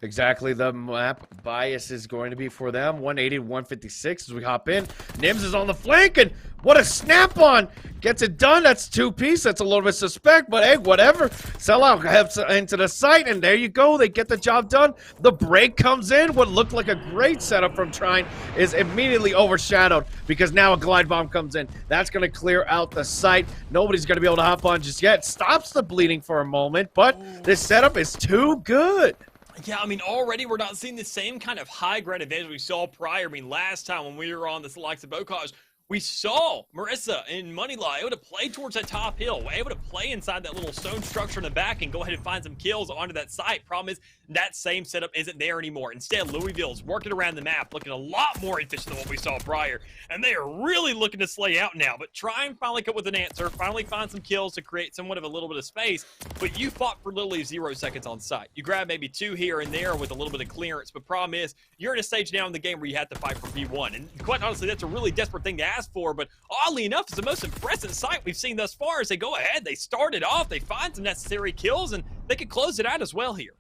Exactly. The map bias is going to be for them. 180 to 156 as we hop in. Nims is on the flank, and what a snap-on. Gets it done. That's two-piece. That's a little bit suspect, but hey, whatever. Sell out into the site, and there you go. They get the job done. The break comes in. What looked like a great setup from Trine is immediately overshadowed because now a glide bomb comes in. That's going to clear out the site. Nobody's going to be able to hop on just yet. Stops the bleeding for a moment, but this setup is too good. Yeah, I mean, already we're not seeing the same kind of high ground advantage we saw prior. I mean, last time when we were on the likes of Bocage, we saw Marissa and Moneylaw able to play towards that top hill, able to play inside that little stone structure in the back and go ahead and find some kills onto that site. Problem is, that same setup isn't there anymore. Instead, Louisville's working around the map, looking a lot more efficient than what we saw prior, and they are really looking to slay out now. But try and finally come up with an answer, finally find some kills to create somewhat of a little bit of space, but you fought for literally 0 seconds on site. You grabbed maybe 2 here and there with a little bit of clearance, but problem is, you're in a stage now in the game where you have to fight for V1, and quite honestly, that's a really desperate thing to ask for, but oddly enough, it's the most impressive sight we've seen thus far as they go ahead, they start it off, they find some necessary kills, and they can close it out as well here.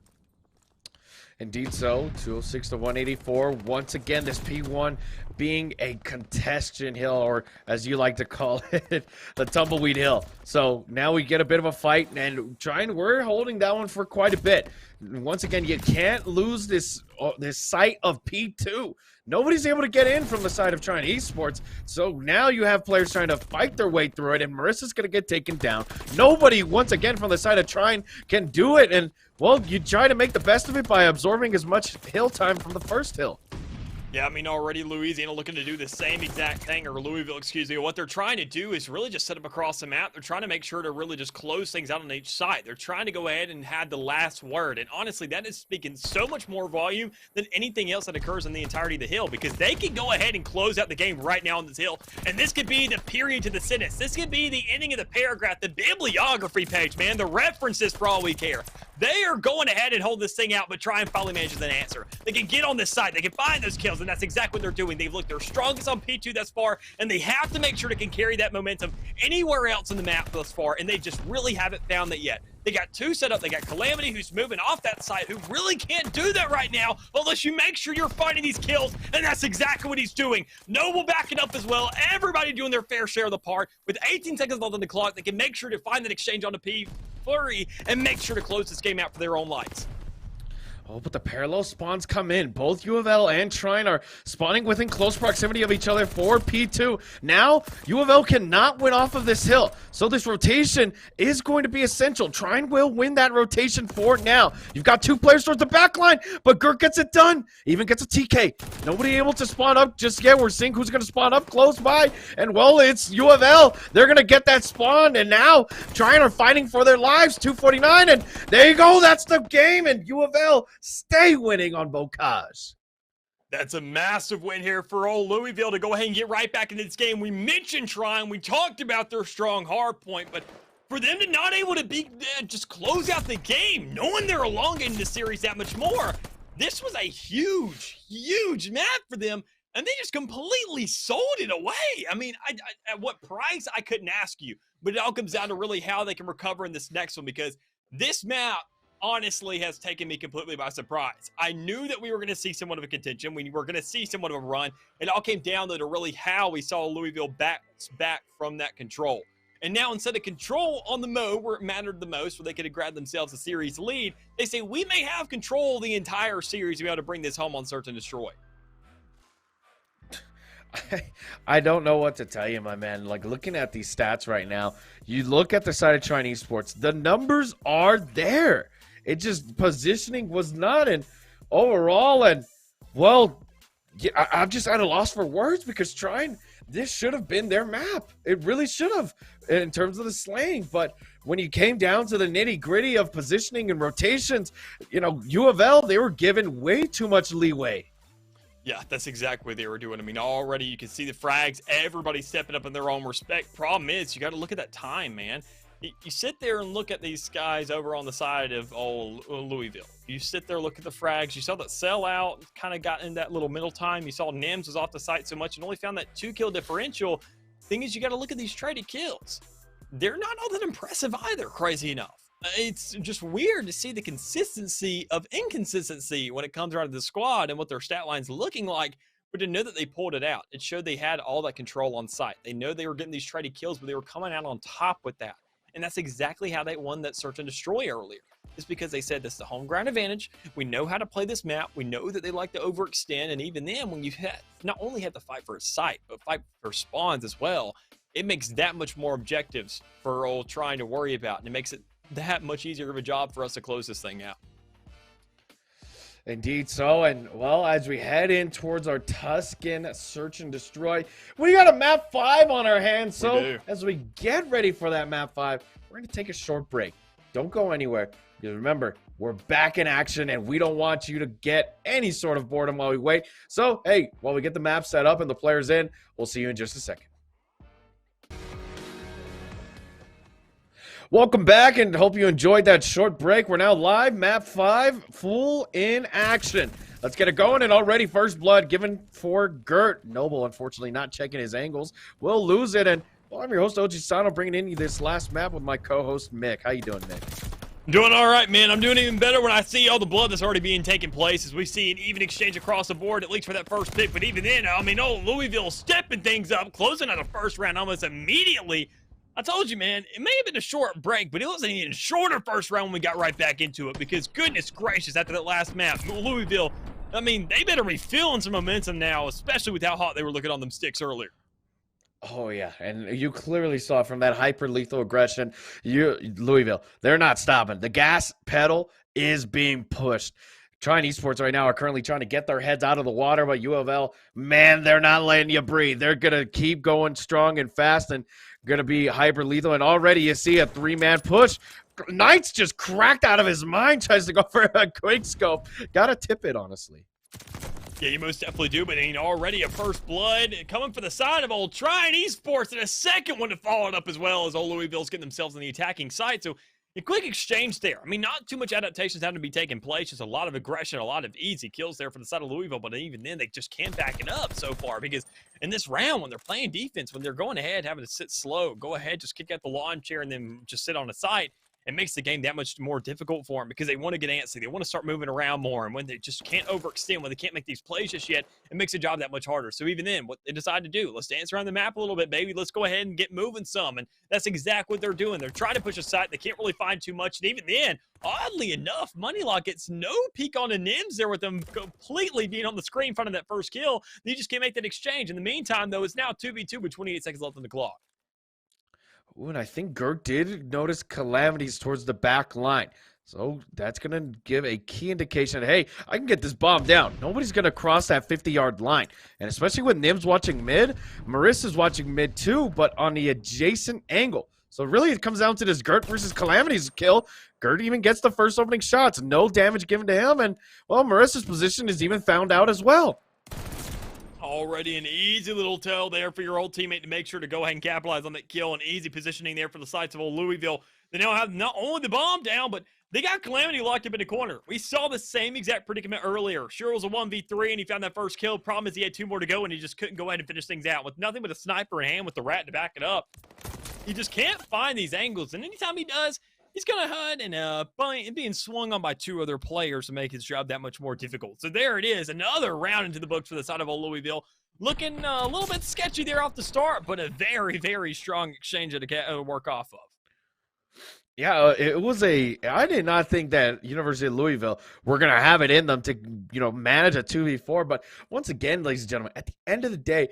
Indeed so, 206 to 184. Once again, this P1 being a congestion hill, or as you like to call it, the tumbleweed hill. So now we get a bit of a fight, and we're holding that one for quite a bit. Once again, you can't lose this site of P2. Nobody's able to get in from the side of Trine Esports, so now you have players trying to fight their way through it, and Marissa's going to get taken down. Nobody, once again, from the side of Trine can do it, and, well, you try to make the best of it by absorbing as much hill time from the first hill. Yeah, I mean, already Louisiana looking to do the same exact thing, or Louisville, excuse me. What they're trying to do is really just set up across the map. They're trying to make sure to really just close things out on each side. They're trying to go ahead and have the last word. And honestly, that is speaking so much more volume than anything else that occurs in the entirety of the hill, because they can go ahead and close out the game right now on this hill. And this could be the period to the sentence. This could be the ending of the paragraph, the bibliography page, man, the references for all we care. They are going ahead and hold this thing out, but try and finally manage an answer. They can get on this side. They can find those kills, and that's exactly what they're doing. They've looked their strongest on P2 thus far, and they have to make sure they can carry that momentum anywhere else in the map thus far, and they just really haven't found that yet. They got two set up. They got Calamity, who's moving off that side, who really can't do that right now unless you make sure you're finding these kills, and that's exactly what he's doing. Noble backing up as well. Everybody doing their fair share of the part. With 18 seconds left on the clock, they can make sure to find that exchange on the P flurry and make sure to close this game out for their own lives. Oh, but the parallel spawns come in. Both UOFL and Trine are spawning within close proximity of each other for P2. Now, UOFL cannot win off of this hill, so this rotation is going to be essential. Trine will win that rotation for now. You've got two players towards the back line, but Gert gets it done. Even gets a TK. Nobody able to spawn up just yet. We're seeing who's going to spawn up close by, and well, it's UOFL. They're going to get that spawn, and now Trine are fighting for their lives. 249, and there you go. That's the game, and UOFL stay winning on Bocage. That's a massive win here for old Louisville to go ahead and get right back into this game. We mentioned Trine. We talked about their strong hard point, but for them to not able to be just close out the game, knowing they're elongating the series that much more, this was a huge, huge map for them, and they just completely sold it away. I mean, at what price, I couldn't ask you, but it all comes down to really how they can recover in this next one, because this map honestly has taken me completely by surprise. I knew that we were going to see somewhat of a contention. We were going to see somewhat of a run. It all came down to really how we saw Louisville bounce back from that control. And now instead of control on the mode where it mattered the most, where they could have grabbed themselves a series lead, they say we may have control of the entire series. We ought to bring this home on Search and Destroy. I don't know what to tell you, my man. Like, looking at these stats right now, you look at the side of Trine Esports, the numbers are there. It just, positioning was not, and overall, and, well, yeah, I'm just at a loss for words, because Trine, this should have been their map. It really should have, in terms of the slaying, but when you came down to the nitty-gritty of positioning and rotations, you know, UOFL, they were given way too much leeway. Yeah, that's exactly what they were doing. I mean, already you can see the frags, everybody stepping up in their own respect. Problem is, you got to look at that time, man. You sit there and look at these guys over on the side of Louisville. You sit there, look at the frags. You saw that sellout kind of got in that little middle time. You saw Nims was off the site so much and only found that 2-kill differential. Thing is, you got to look at these traded kills. They're not all that impressive either, crazy enough. It's just weird to see the consistency of inconsistency when it comes around to the squad and what their stat line's looking like. But to know that they pulled it out, it showed they had all that control on site. They know they were getting these traded kills, but they were coming out on top with that. And that's exactly how they won that Search and Destroy earlier. It's because they said this is the home ground advantage. We know how to play this map. We know that they like to overextend. And even then, when you not only have to fight for a site, but fight for spawns as well, it makes that much more objectives for old Trine to worry about. And it makes it that much easier of a job for us to close this thing out. Indeed so, and well, as we head in towards our Tuscan Search and Destroy, we got a map 5 on our hands. So as we get ready for that map 5, we're going to take a short break. Don't go anywhere, because remember, we're back in action, and we don't want you to get any sort of boredom while we wait. So, hey, while we get the map set up and the players in, we'll see you in just a second. Welcome back, and hope you enjoyed that short break. We're now live, map 5, full in action. Let's get it going, and already first blood given for Gert. Noble, unfortunately, not checking his angles. We'll lose it, and well, I'm your host, OG Sano, bringing in this last map with my co-host, Mick. How you doing, Mick? Doing all right, man. I'm doing even better when I see all the blood that's already being taken place, as we see an even exchange across the board, at least for that first pick. But even then, I mean, Louisville stepping things up, closing out the first round almost immediately. I told you, man, it may have been a short break, but it was an even shorter first round when we got right back into it, because goodness gracious, after that last map, Louisville, I mean, they better be feeling some momentum now, especially with how hot they were looking on them sticks earlier. Oh, yeah, and you clearly saw from that hyper-lethal aggression, Louisville, they're not stopping. The gas pedal is being pushed. Trine Esports right now are currently trying to get their heads out of the water, but UOFL, man, they're not letting you breathe. They're going to keep going strong and fast and going to be hyper lethal. And already you see a 3-man push. Knight's just cracked out of his mind, tries to go for a quick scope. Got to tip it, honestly. Yeah, you most definitely do, but ain't already a first blood coming for the side of old Trine Esports, and a second one to follow it up as well as old Louisville's getting themselves on the attacking side. So a quick exchange there. I mean, not too much adaptations having to be taking place, just a lot of aggression, a lot of easy kills there for the side of Louisville, but even then, they just can't back it up so far because in this round, when they're playing defense, when they're going ahead, having to sit slow, go ahead, just kick out the lawn chair and then just sit on the side, it makes the game that much more difficult for them because they want to get antsy. They want to start moving around more. And when they just can't overextend, when they can't make these plays just yet, it makes the job that much harder. So even then, what they decide to do, let's dance around the map a little bit, baby. Let's go ahead and get moving some. And that's exactly what they're doing. They're trying to push aside. They can't really find too much. And even then, oddly enough, Moneylock gets no peek on the Nims there with them completely being on the screen in front of that first kill. They just can't make that exchange. In the meantime, though, it's now 2v2 with 28 seconds left on the clock. Ooh, and I think Gert did notice calamities towards the back line. So that's going to give a key indication that, hey, I can get this bomb down. Nobody's going to cross that 50-yard line. And especially with Nims watching mid, Marissa's watching mid too, but on the adjacent angle. So really it comes down to this Gert versus calamities kill. Gert even gets the first opening shots. No damage given to him. And, well, Marissa's position is even found out as well. Already an easy little tell there for your old teammate to make sure to go ahead and capitalize on that kill. And easy positioning there for the sides of old Louisville. They now have not only the bomb down, but they got Calamity locked up in the corner. We saw the same exact predicament earlier. Sure, it was a 1v3, and he found that first kill. Problem is he had 2 more to go, and he just couldn't go ahead and finish things out. With nothing but a sniper in hand with the rat to back it up, he just can't find these angles. And anytime he does, he's going to hide and being swung on by 2 other players to make his job that much more difficult. So there it is, another round into the books for the side of old Louisville. Looking a little bit sketchy there off the start, but a very, very strong exchange to work off of. Yeah, it was I did not think that University of Louisville were going to have it in them to, manage a 2v4. But once again, ladies and gentlemen, at the end of the day,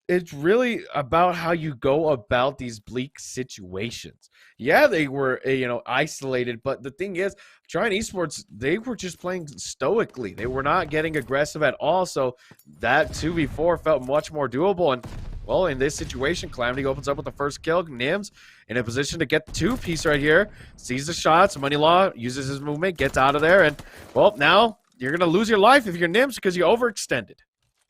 it's really about how you go about these bleak situations. Yeah, they were, isolated, but the thing is, Trine Esports, they were just playing stoically. They were not getting aggressive at all, so that 2v4 felt much more doable. And, well, in this situation, Calamity opens up with the first kill. Nims in a position to get the 2-piece right here. Sees the shots. Moneylaw uses his movement, gets out of there, and, well, now you're going to lose your life if you're Nims because you overextended.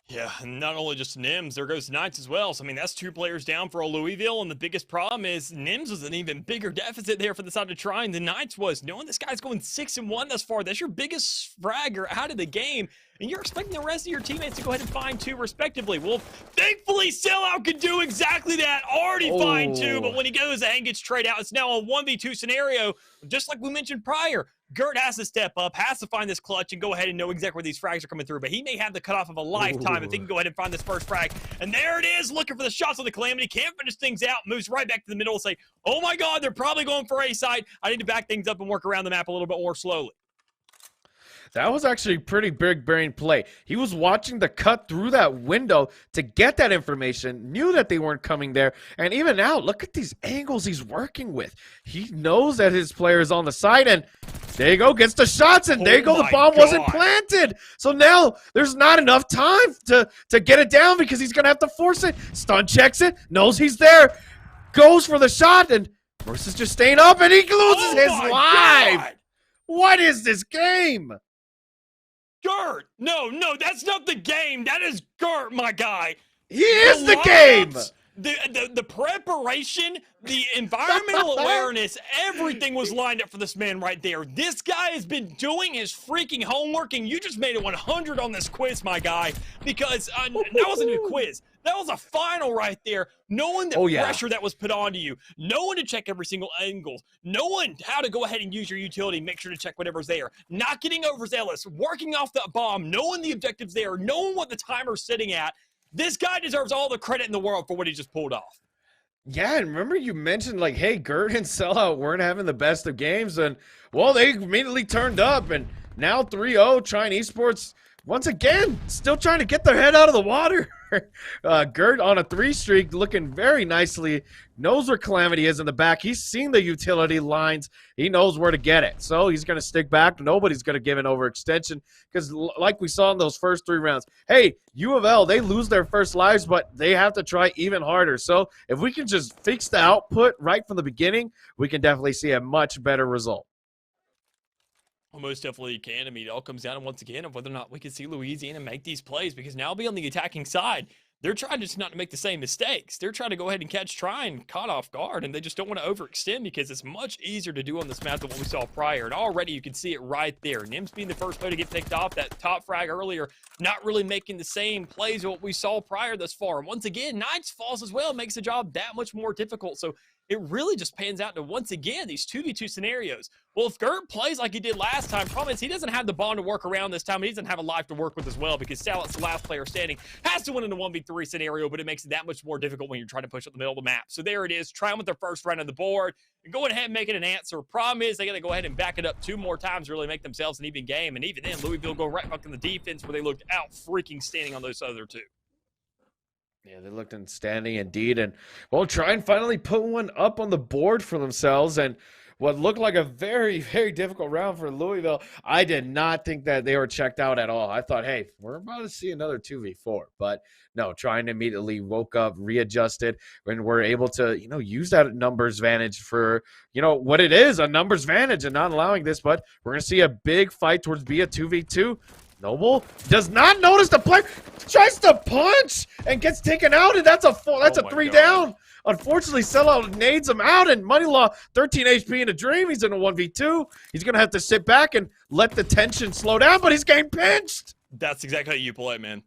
Yeah, not only just Nims, there goes Knights as well. So, I mean, that's 2 players down for Louisville, and the biggest problem is Nims was an even bigger deficit there for the side of Trine than Knights was. Knowing this guy's going 6-1 thus far, that's your biggest fragger out of the game, and you're expecting the rest of your teammates to go ahead and find 2 respectively. Well, thankfully, Sellout could do exactly that. Already find 2, but when he goes ahead and gets trade out, it's now a 1v2 scenario, just like we mentioned prior. Gert has to step up, has to find this clutch and go ahead and know exactly where these frags are coming through. But he may have the cutoff of a lifetime if he can go ahead and find this first frag. And there it is, looking for the shots on the Calamity. Can't finish things out. Moves right back to the middle and say, oh my God, they're probably going for A side. I need to back things up and work around the map a little bit more slowly. That was actually a pretty big brain play. He was watching the cut through that window to get that information, knew that they weren't coming there, and even now, look at these angles he's working with. He knows that his player is on the side, and there you go, gets the shots, and there you go, the bomb wasn't planted. So now there's not enough time to get it down because he's going to have to force it. Stun checks it, knows he's there, goes for the shot, and Marissa's just staying up, and he loses his life. What is this game? Gert! No, that's not the game. That is Gert, my guy. He is the game. The preparation, the environmental awareness, everything was lined up for this man right there. This guy has been doing his freaking homework, and you just made it 100 on this quiz, my guy, because that wasn't a quiz. That was a final right there. Knowing the pressure that was put onto you, knowing to check every single angle, knowing how to go ahead and use your utility, make sure to check whatever's there, not getting overzealous, working off that bomb, knowing the objectives there, knowing what the timer's sitting at. This guy deserves all the credit in the world for what he just pulled off. Yeah, and remember you mentioned, like, hey, Gert and Sellout weren't having the best of games, and, well, they immediately turned up, and now 3-0, Trine Esports, once again, still trying to get their head out of the water. Gert on a 3 streak, looking very nicely. Knows where Calamity is in the back. He's seen the utility lines. He knows where to get it. So he's going to stick back. Nobody's going to give an overextension because, like we saw in those first 3 rounds, hey, U of L, they lose their first lives, but they have to try even harder. So if we can just fix the output right from the beginning, we can definitely see a much better result. Well, most definitely can. I mean, it all comes down to, once again, of whether or not we can see Louisiana make these plays, because now be on the attacking side, they're trying just not to make the same mistakes. They're trying to go ahead and catch Trine caught off guard, and they just don't want to overextend because it's much easier to do on this map than what we saw prior. And already you can see it right there. Nims being the first player to get picked off, that top frag earlier, not really making the same plays of what we saw prior thus far. And once again, Knights falls as well, makes the job that much more difficult. So it really just pans out to, once again, these 2v2 scenarios. Well, if Gert plays like he did last time, problem is he doesn't have the bond to work around this time. He doesn't have a life to work with as well, because Salet's the last player standing, has to win in a 1v3 scenario, but it makes it that much more difficult when you're trying to push up the middle of the map. So there it is, trying with their first round on the board, and going ahead and making an answer. Problem is they got to go ahead and back it up 2 more times to really make themselves an even game, and even then, Louisville go right back in the defense where they looked out freaking standing on those other 2. Yeah, they looked outstanding indeed. And, well, Trine finally put one up on the board for themselves. And what looked like a very, very difficult round for Louisville, I did not think that they were checked out at all. I thought, hey, we're about to see another 2v4. But no, Trine immediately woke up, readjusted, and we're able to, use that numbers advantage for, what it is, a numbers advantage, and not allowing this. But we're going to see a big fight towards be a 2v2. Noble does not notice the player, tries to punch and gets taken out, and that's a 3 down. Unfortunately, Sellout nades him out, and Moneylaw, 13 HP in a dream. He's in a 1v2. He's going to have to sit back and let the tension slow down, but he's getting pinched. That's exactly how you play, man.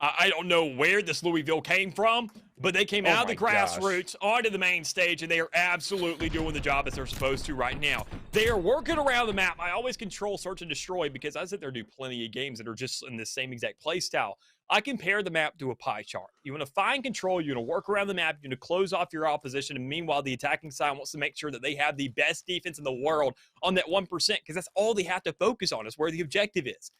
I don't know where this Louisville came from, but they came out of the grassroots onto the main stage, and they are absolutely doing the job as they're supposed to right now. They are working around the map. I always control search and destroy because I sit there and do plenty of games that are just in the same exact play style. I compare the map to a pie chart. You want to find control, you want to work around the map, you want to close off your opposition, and meanwhile, the attacking side wants to make sure that they have the best defense in the world on that 1%, because that's all they have to focus on, is where the objective is.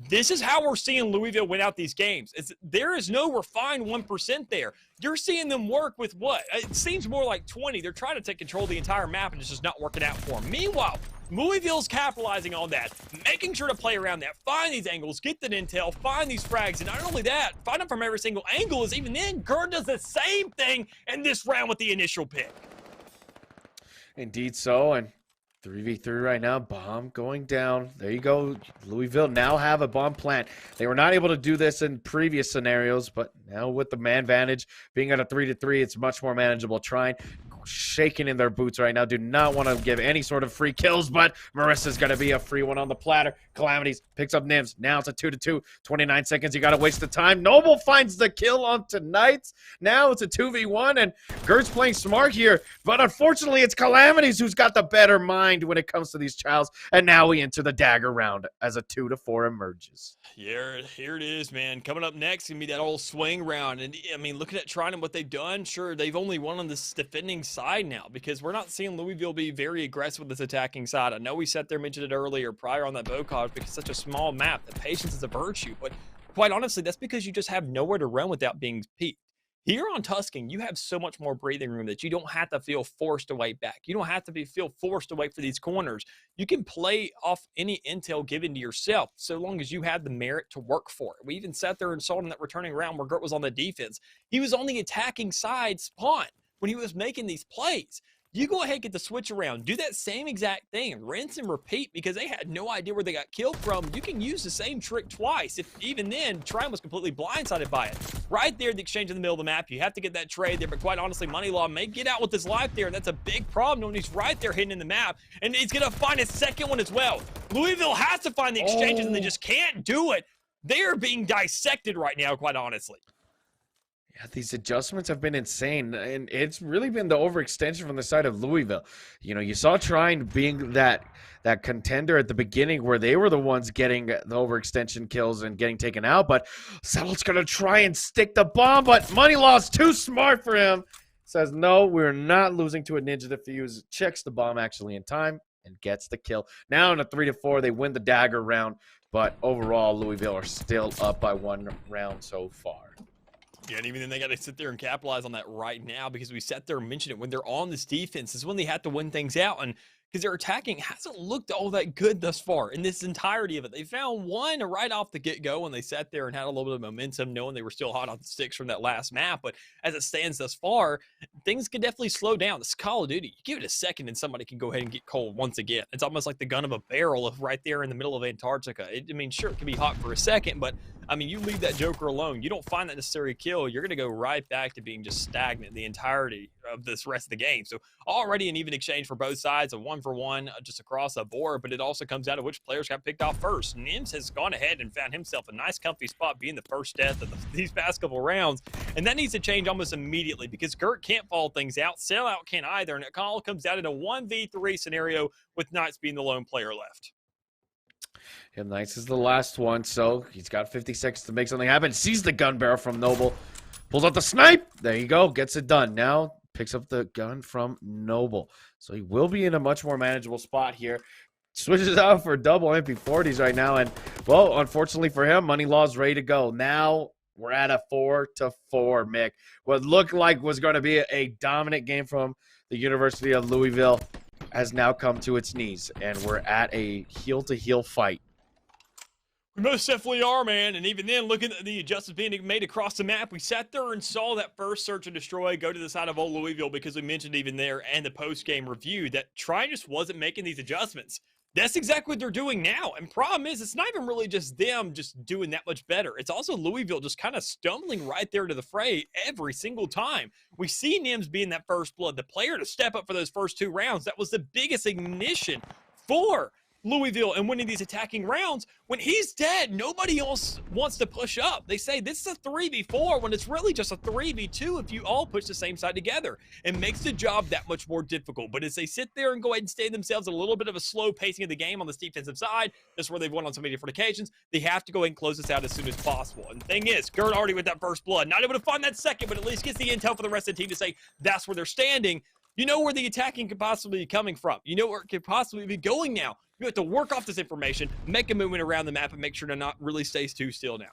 This is how we're seeing Louisville win out these games. There is no refined 1% there. You're seeing them work with what? It seems more like 20. They're trying to take control of the entire map, and it's just not working out for them. Meanwhile, Louisville's capitalizing on that, making sure to play around that, find these angles, get that intel, find these frags, and not only that, find them from every single angle, is even then, Gerd does the same thing in this round with the initial pick. Indeed so, and 3v3 right now, bomb going down. There you go. Louisville now have a bomb plant. They were not able to do this in previous scenarios, but now with the man advantage being at a 3-3, it's much more manageable. Trine shaking in their boots right now. Do not want to give any sort of free kills, but Marissa's going to be a free one on the platter. Calamities picks up Nims. Now it's a 2-2. 29 seconds. You got to waste the time. Noble finds the kill on Tonight's. Now it's a 2v1, and Gert's playing smart here, but unfortunately it's Calamities who's got the better mind when it comes to these childs, and now we enter the dagger round as a 2-4 emerges. Yeah, here it is, man. Coming up next is going to be that old swing round. And, I mean, looking at Trine and what they've done, sure, they've only won on this defending side now, because we're not seeing Louisville be very aggressive with this attacking side. I know we sat there, mentioned it earlier, prior on that Bocage, because it's such a small map that patience is a virtue. But quite honestly, that's because you just have nowhere to run without being peaked. Here on Tuscan, you have so much more breathing room that you don't have to feel forced to wait back. You don't have to feel forced to wait for these corners. You can play off any intel given to yourself, so long as you have the merit to work for it. We even sat there and saw in that returning round where Gert was on the defense. He was on the attacking side spawn when he was making these plays. You go ahead and get the switch around. Do that same exact thing. Rinse and repeat, because they had no idea where they got killed from. You can use the same trick twice. If even then, Trine was completely blindsided by it. Right there, the exchange in the middle of the map. You have to get that trade there, but quite honestly, Moneylaw may get out with his life there, and that's a big problem when he's right there hidden in the map, and he's going to find a second one as well. Louisville has to find the exchanges, and they just can't do it. They are being dissected right now, quite honestly. Yeah, these adjustments have been insane, and it's really been the overextension from the side of Louisville. You saw Trine being that contender at the beginning where they were the ones getting the overextension kills and getting taken out, but Settle's going to try and stick the bomb, but Moneylaw's too smart for him. Says, no, we're not losing to a Ninja Defuse. Checks the bomb actually in time and gets the kill. Now in a 3-4, they win the dagger round, but overall, Louisville are still up by 1 round so far. Yeah, and even then they got to sit there and capitalize on that right now, because we sat there and mentioned it, when they're on this defense is when they have to win things out. And because their attacking hasn't looked all that good thus far in this entirety of it. They found one right off the get-go when they sat there and had a little bit of momentum, knowing they were still hot on the sticks from that last map. But as it stands thus far, things could definitely slow down. This Call of Duty, you give it a second and somebody can go ahead and get cold once again. It's almost like the gun of a barrel of right there in the middle of Antarctica. I mean, sure, it can be hot for a second, but I mean, you leave that Joker alone, you don't find that necessary kill, you're going to go right back to being just stagnant the entirety of this rest of the game. So already an even exchange for both sides, a 1-for-1 just across the board, but it also comes down to which players got picked off first. Nims has gone ahead and found himself a nice comfy spot, being the first death of these past couple rounds, and that needs to change almost immediately, because Gert can't fall things out, Sellout can't either, and it all comes out in a 1v3 scenario with Knights being the lone player left. Yeah, Knights is the last one, so he's got 50 seconds to make something happen. Sees the gun barrel from Noble, pulls out the snipe. There you go, gets it done. Now picks up the gun from Noble, so he will be in a much more manageable spot here. Switches out for double MP40s right now, and well, unfortunately for him, Money Law's ready to go. Now we're at a 4-4, Mick. What looked like was going to be a dominant game from the University of Louisville has now come to its knees, and we're at a heel-to-heel fight. We most definitely are, man. And even then, looking at the adjustments being made across the map, we sat there and saw that first search and destroy go to the side of old Louisville, because we mentioned even there and the post-game review that Trine just wasn't making these adjustments. That's exactly what they're doing now. And problem is, it's not even really just them just doing that much better. It's also Louisville just kind of stumbling right there to the fray every single time. We see Nims being that first blood, the player to step up for those first 2 rounds. That was the biggest ignition for Louisville and winning these attacking rounds. When he's dead, nobody else wants to push up. They say this is a 3v4 when it's really just a 3v2 if you all push the same side together. It makes the job that much more difficult. But as they sit there and go ahead and stay themselves a little bit of a slow pacing of the game on this defensive side, that's where they've won on so many different occasions, they have to go ahead and close this out as soon as possible. And the thing is, Gert already with that first blood, not able to find that second, but at least gets the intel for the rest of the team to say that's where they're standing. You know where the attacking could possibly be coming from. You know where it could possibly be going now. You have to work off this information, make a movement around the map, and make sure to not really stay too still now.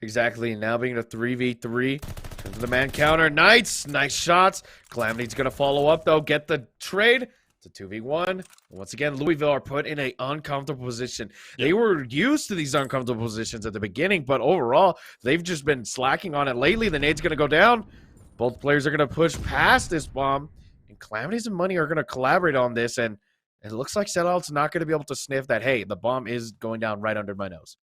Exactly. Now being a 3v3. Turns to the man counter. Knights. Nice shots. Calamity's going to follow up, though. Get the trade. It's a 2v1. Once again, Louisville are put in an uncomfortable position. Yep. They were used to these uncomfortable positions at the beginning, but overall, they've just been slacking on it lately. The nade's going to go down. Both players are going to push past this bomb, and Calamities and Money are going to collaborate on this, and it looks like Sellout's not going to be able to sniff that, hey, the bomb is going down right under my nose.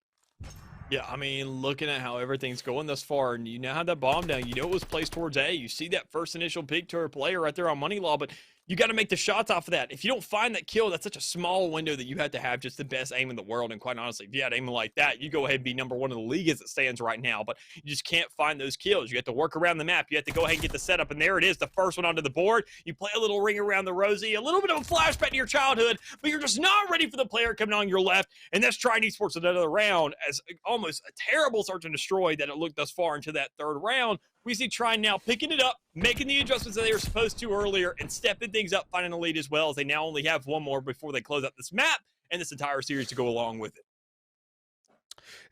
Yeah, I mean, looking at how everything's going thus far, and you now have that bomb down, you know it was placed towards A. You see that first initial peek to a player right there on Money Law, but you got to make the shots off of that. If you don't find that kill, that's such a small window that you have to have just the best aim in the world. And quite honestly, if you had aiming like that, you go ahead and be #1 in the league as it stands right now. But you just can't find those kills. You have to work around the map. You have to go ahead and get the setup. And there it is, the first one onto the board. You play a little ring around the rosy, a little bit of a flashback to your childhood, but you're just not ready for the player coming on your left. And that's Trine Esports another round as almost a terrible search and destroy that it looked thus far into that 3rd round. We see Trine now picking it up, making the adjustments that they were supposed to earlier, and stepping things up, finding the lead as well, as they now only have one more before they close out this map and this entire series to go along with it.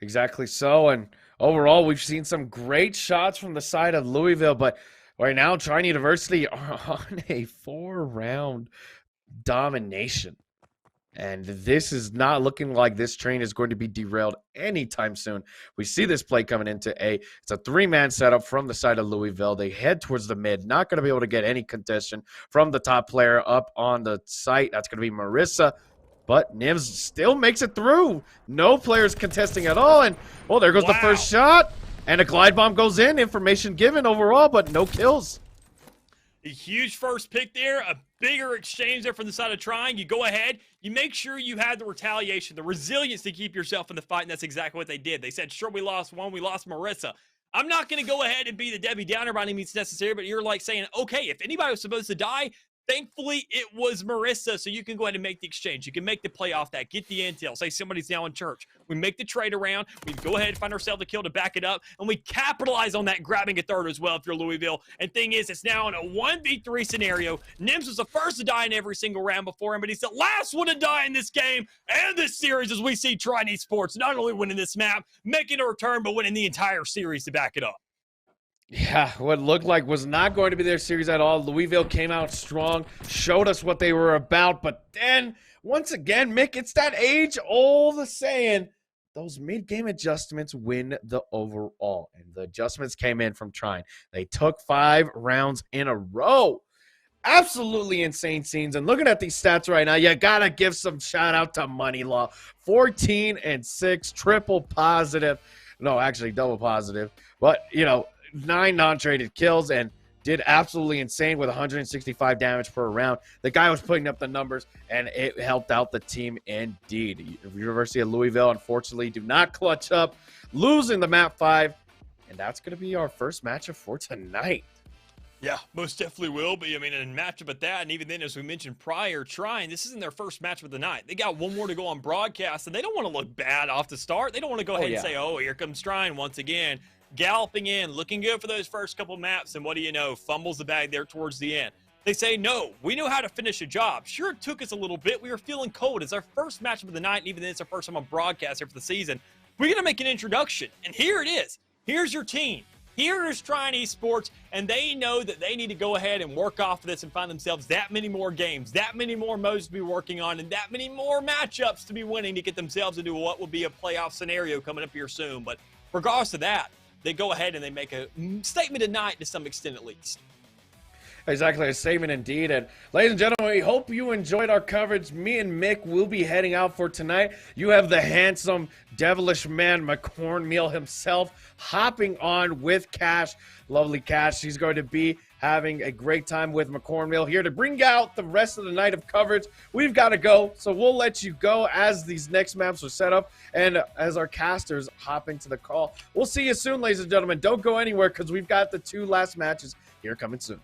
Exactly so, and overall, we've seen some great shots from the side of Louisville, but right now, Trine University are on a 4-round domination. And this is not looking like this train is going to be derailed anytime soon. We see this play coming into A. It's a 3-man setup from the side of Louisville. They head towards the mid. Not going to be able to get any contestation from the top player up on the site. That's going to be Marissa. But Nims still makes it through. No players contesting at all. And, well, there goes the first shot. And a glide bomb goes in. Information given overall, but no kills. A huge first pick there, a bigger exchange there from the side of Trine. You go ahead, you make sure you have the retaliation, the resilience to keep yourself in the fight, and that's exactly what they did. They said, sure, we lost one, we lost Marissa. I'm not going to go ahead and be the Debbie Downer by any means necessary, but you're like saying, okay, if anybody was supposed to die, thankfully, it was Marissa, so you can go ahead and make the exchange. You can make the play off that, get the intel, say somebody's now in church. We make the trade around, we go ahead and find ourselves a kill to back it up, and we capitalize on that, grabbing a 3rd as well if you're Louisville. And thing is, it's now in a 1v3 scenario. Nims was the first to die in every single round before him, but he's the last one to die in this game and this series, as we see Trine Esports not only winning this map, making a return, but winning the entire series to back it up. Yeah, what looked like was not going to be their series at all. Louisville came out strong, showed us what they were about, but then, once again, Mick, it's that age-old saying, those mid-game adjustments win the overall. And the adjustments came in from Trine. They took 5 rounds in a row. Absolutely insane scenes. And looking at these stats right now, you got to give some shout out to Money Law. 14-6, triple positive. No, actually double positive. But, 9 non-traded kills and did absolutely insane with 165 damage per round. The guy was putting up the numbers, and it helped out the team indeed. University of Louisville, unfortunately, do not clutch up, losing the map 5, and that's going to be our first matchup for tonight. Yeah, most definitely will be. I mean, in a matchup at that, and even then, as we mentioned prior, Trine, this isn't their first matchup of the night. They got one more to go on broadcast, and they don't want to look bad off the start. They don't want to go ahead and say, oh, here comes Trine once again. Galloping in, looking good for those first couple maps, and what do you know? Fumbles the bag there towards the end. They say, no, we know how to finish a job. Sure, it took us a little bit. We were feeling cold. It's our first matchup of the night, and even then, it's our first time on broadcast here for the season. We're going to make an introduction, and here it is. Here's your team. Here is Trine Esports, and they know that they need to go ahead and work off of this and find themselves that many more games, that many more modes to be working on, and that many more matchups to be winning to get themselves into what will be a playoff scenario coming up here soon. But regardless of that, they go ahead and they make a statement tonight to some extent at least. Exactly, a statement indeed. And ladies and gentlemen, we hope you enjoyed our coverage. Me and Mick will be heading out for tonight. You have the handsome, devilish man, McCornmeal himself, hopping on with Cash. Lovely Cash. He's going to be having a great time with McCornmeal here to bring out the rest of the night of coverage. We've got to go, so we'll let you go as these next maps are set up and as our casters hop into the call. We'll see you soon, ladies and gentlemen. Don't go anywhere because we've got the 2 last matches here coming soon.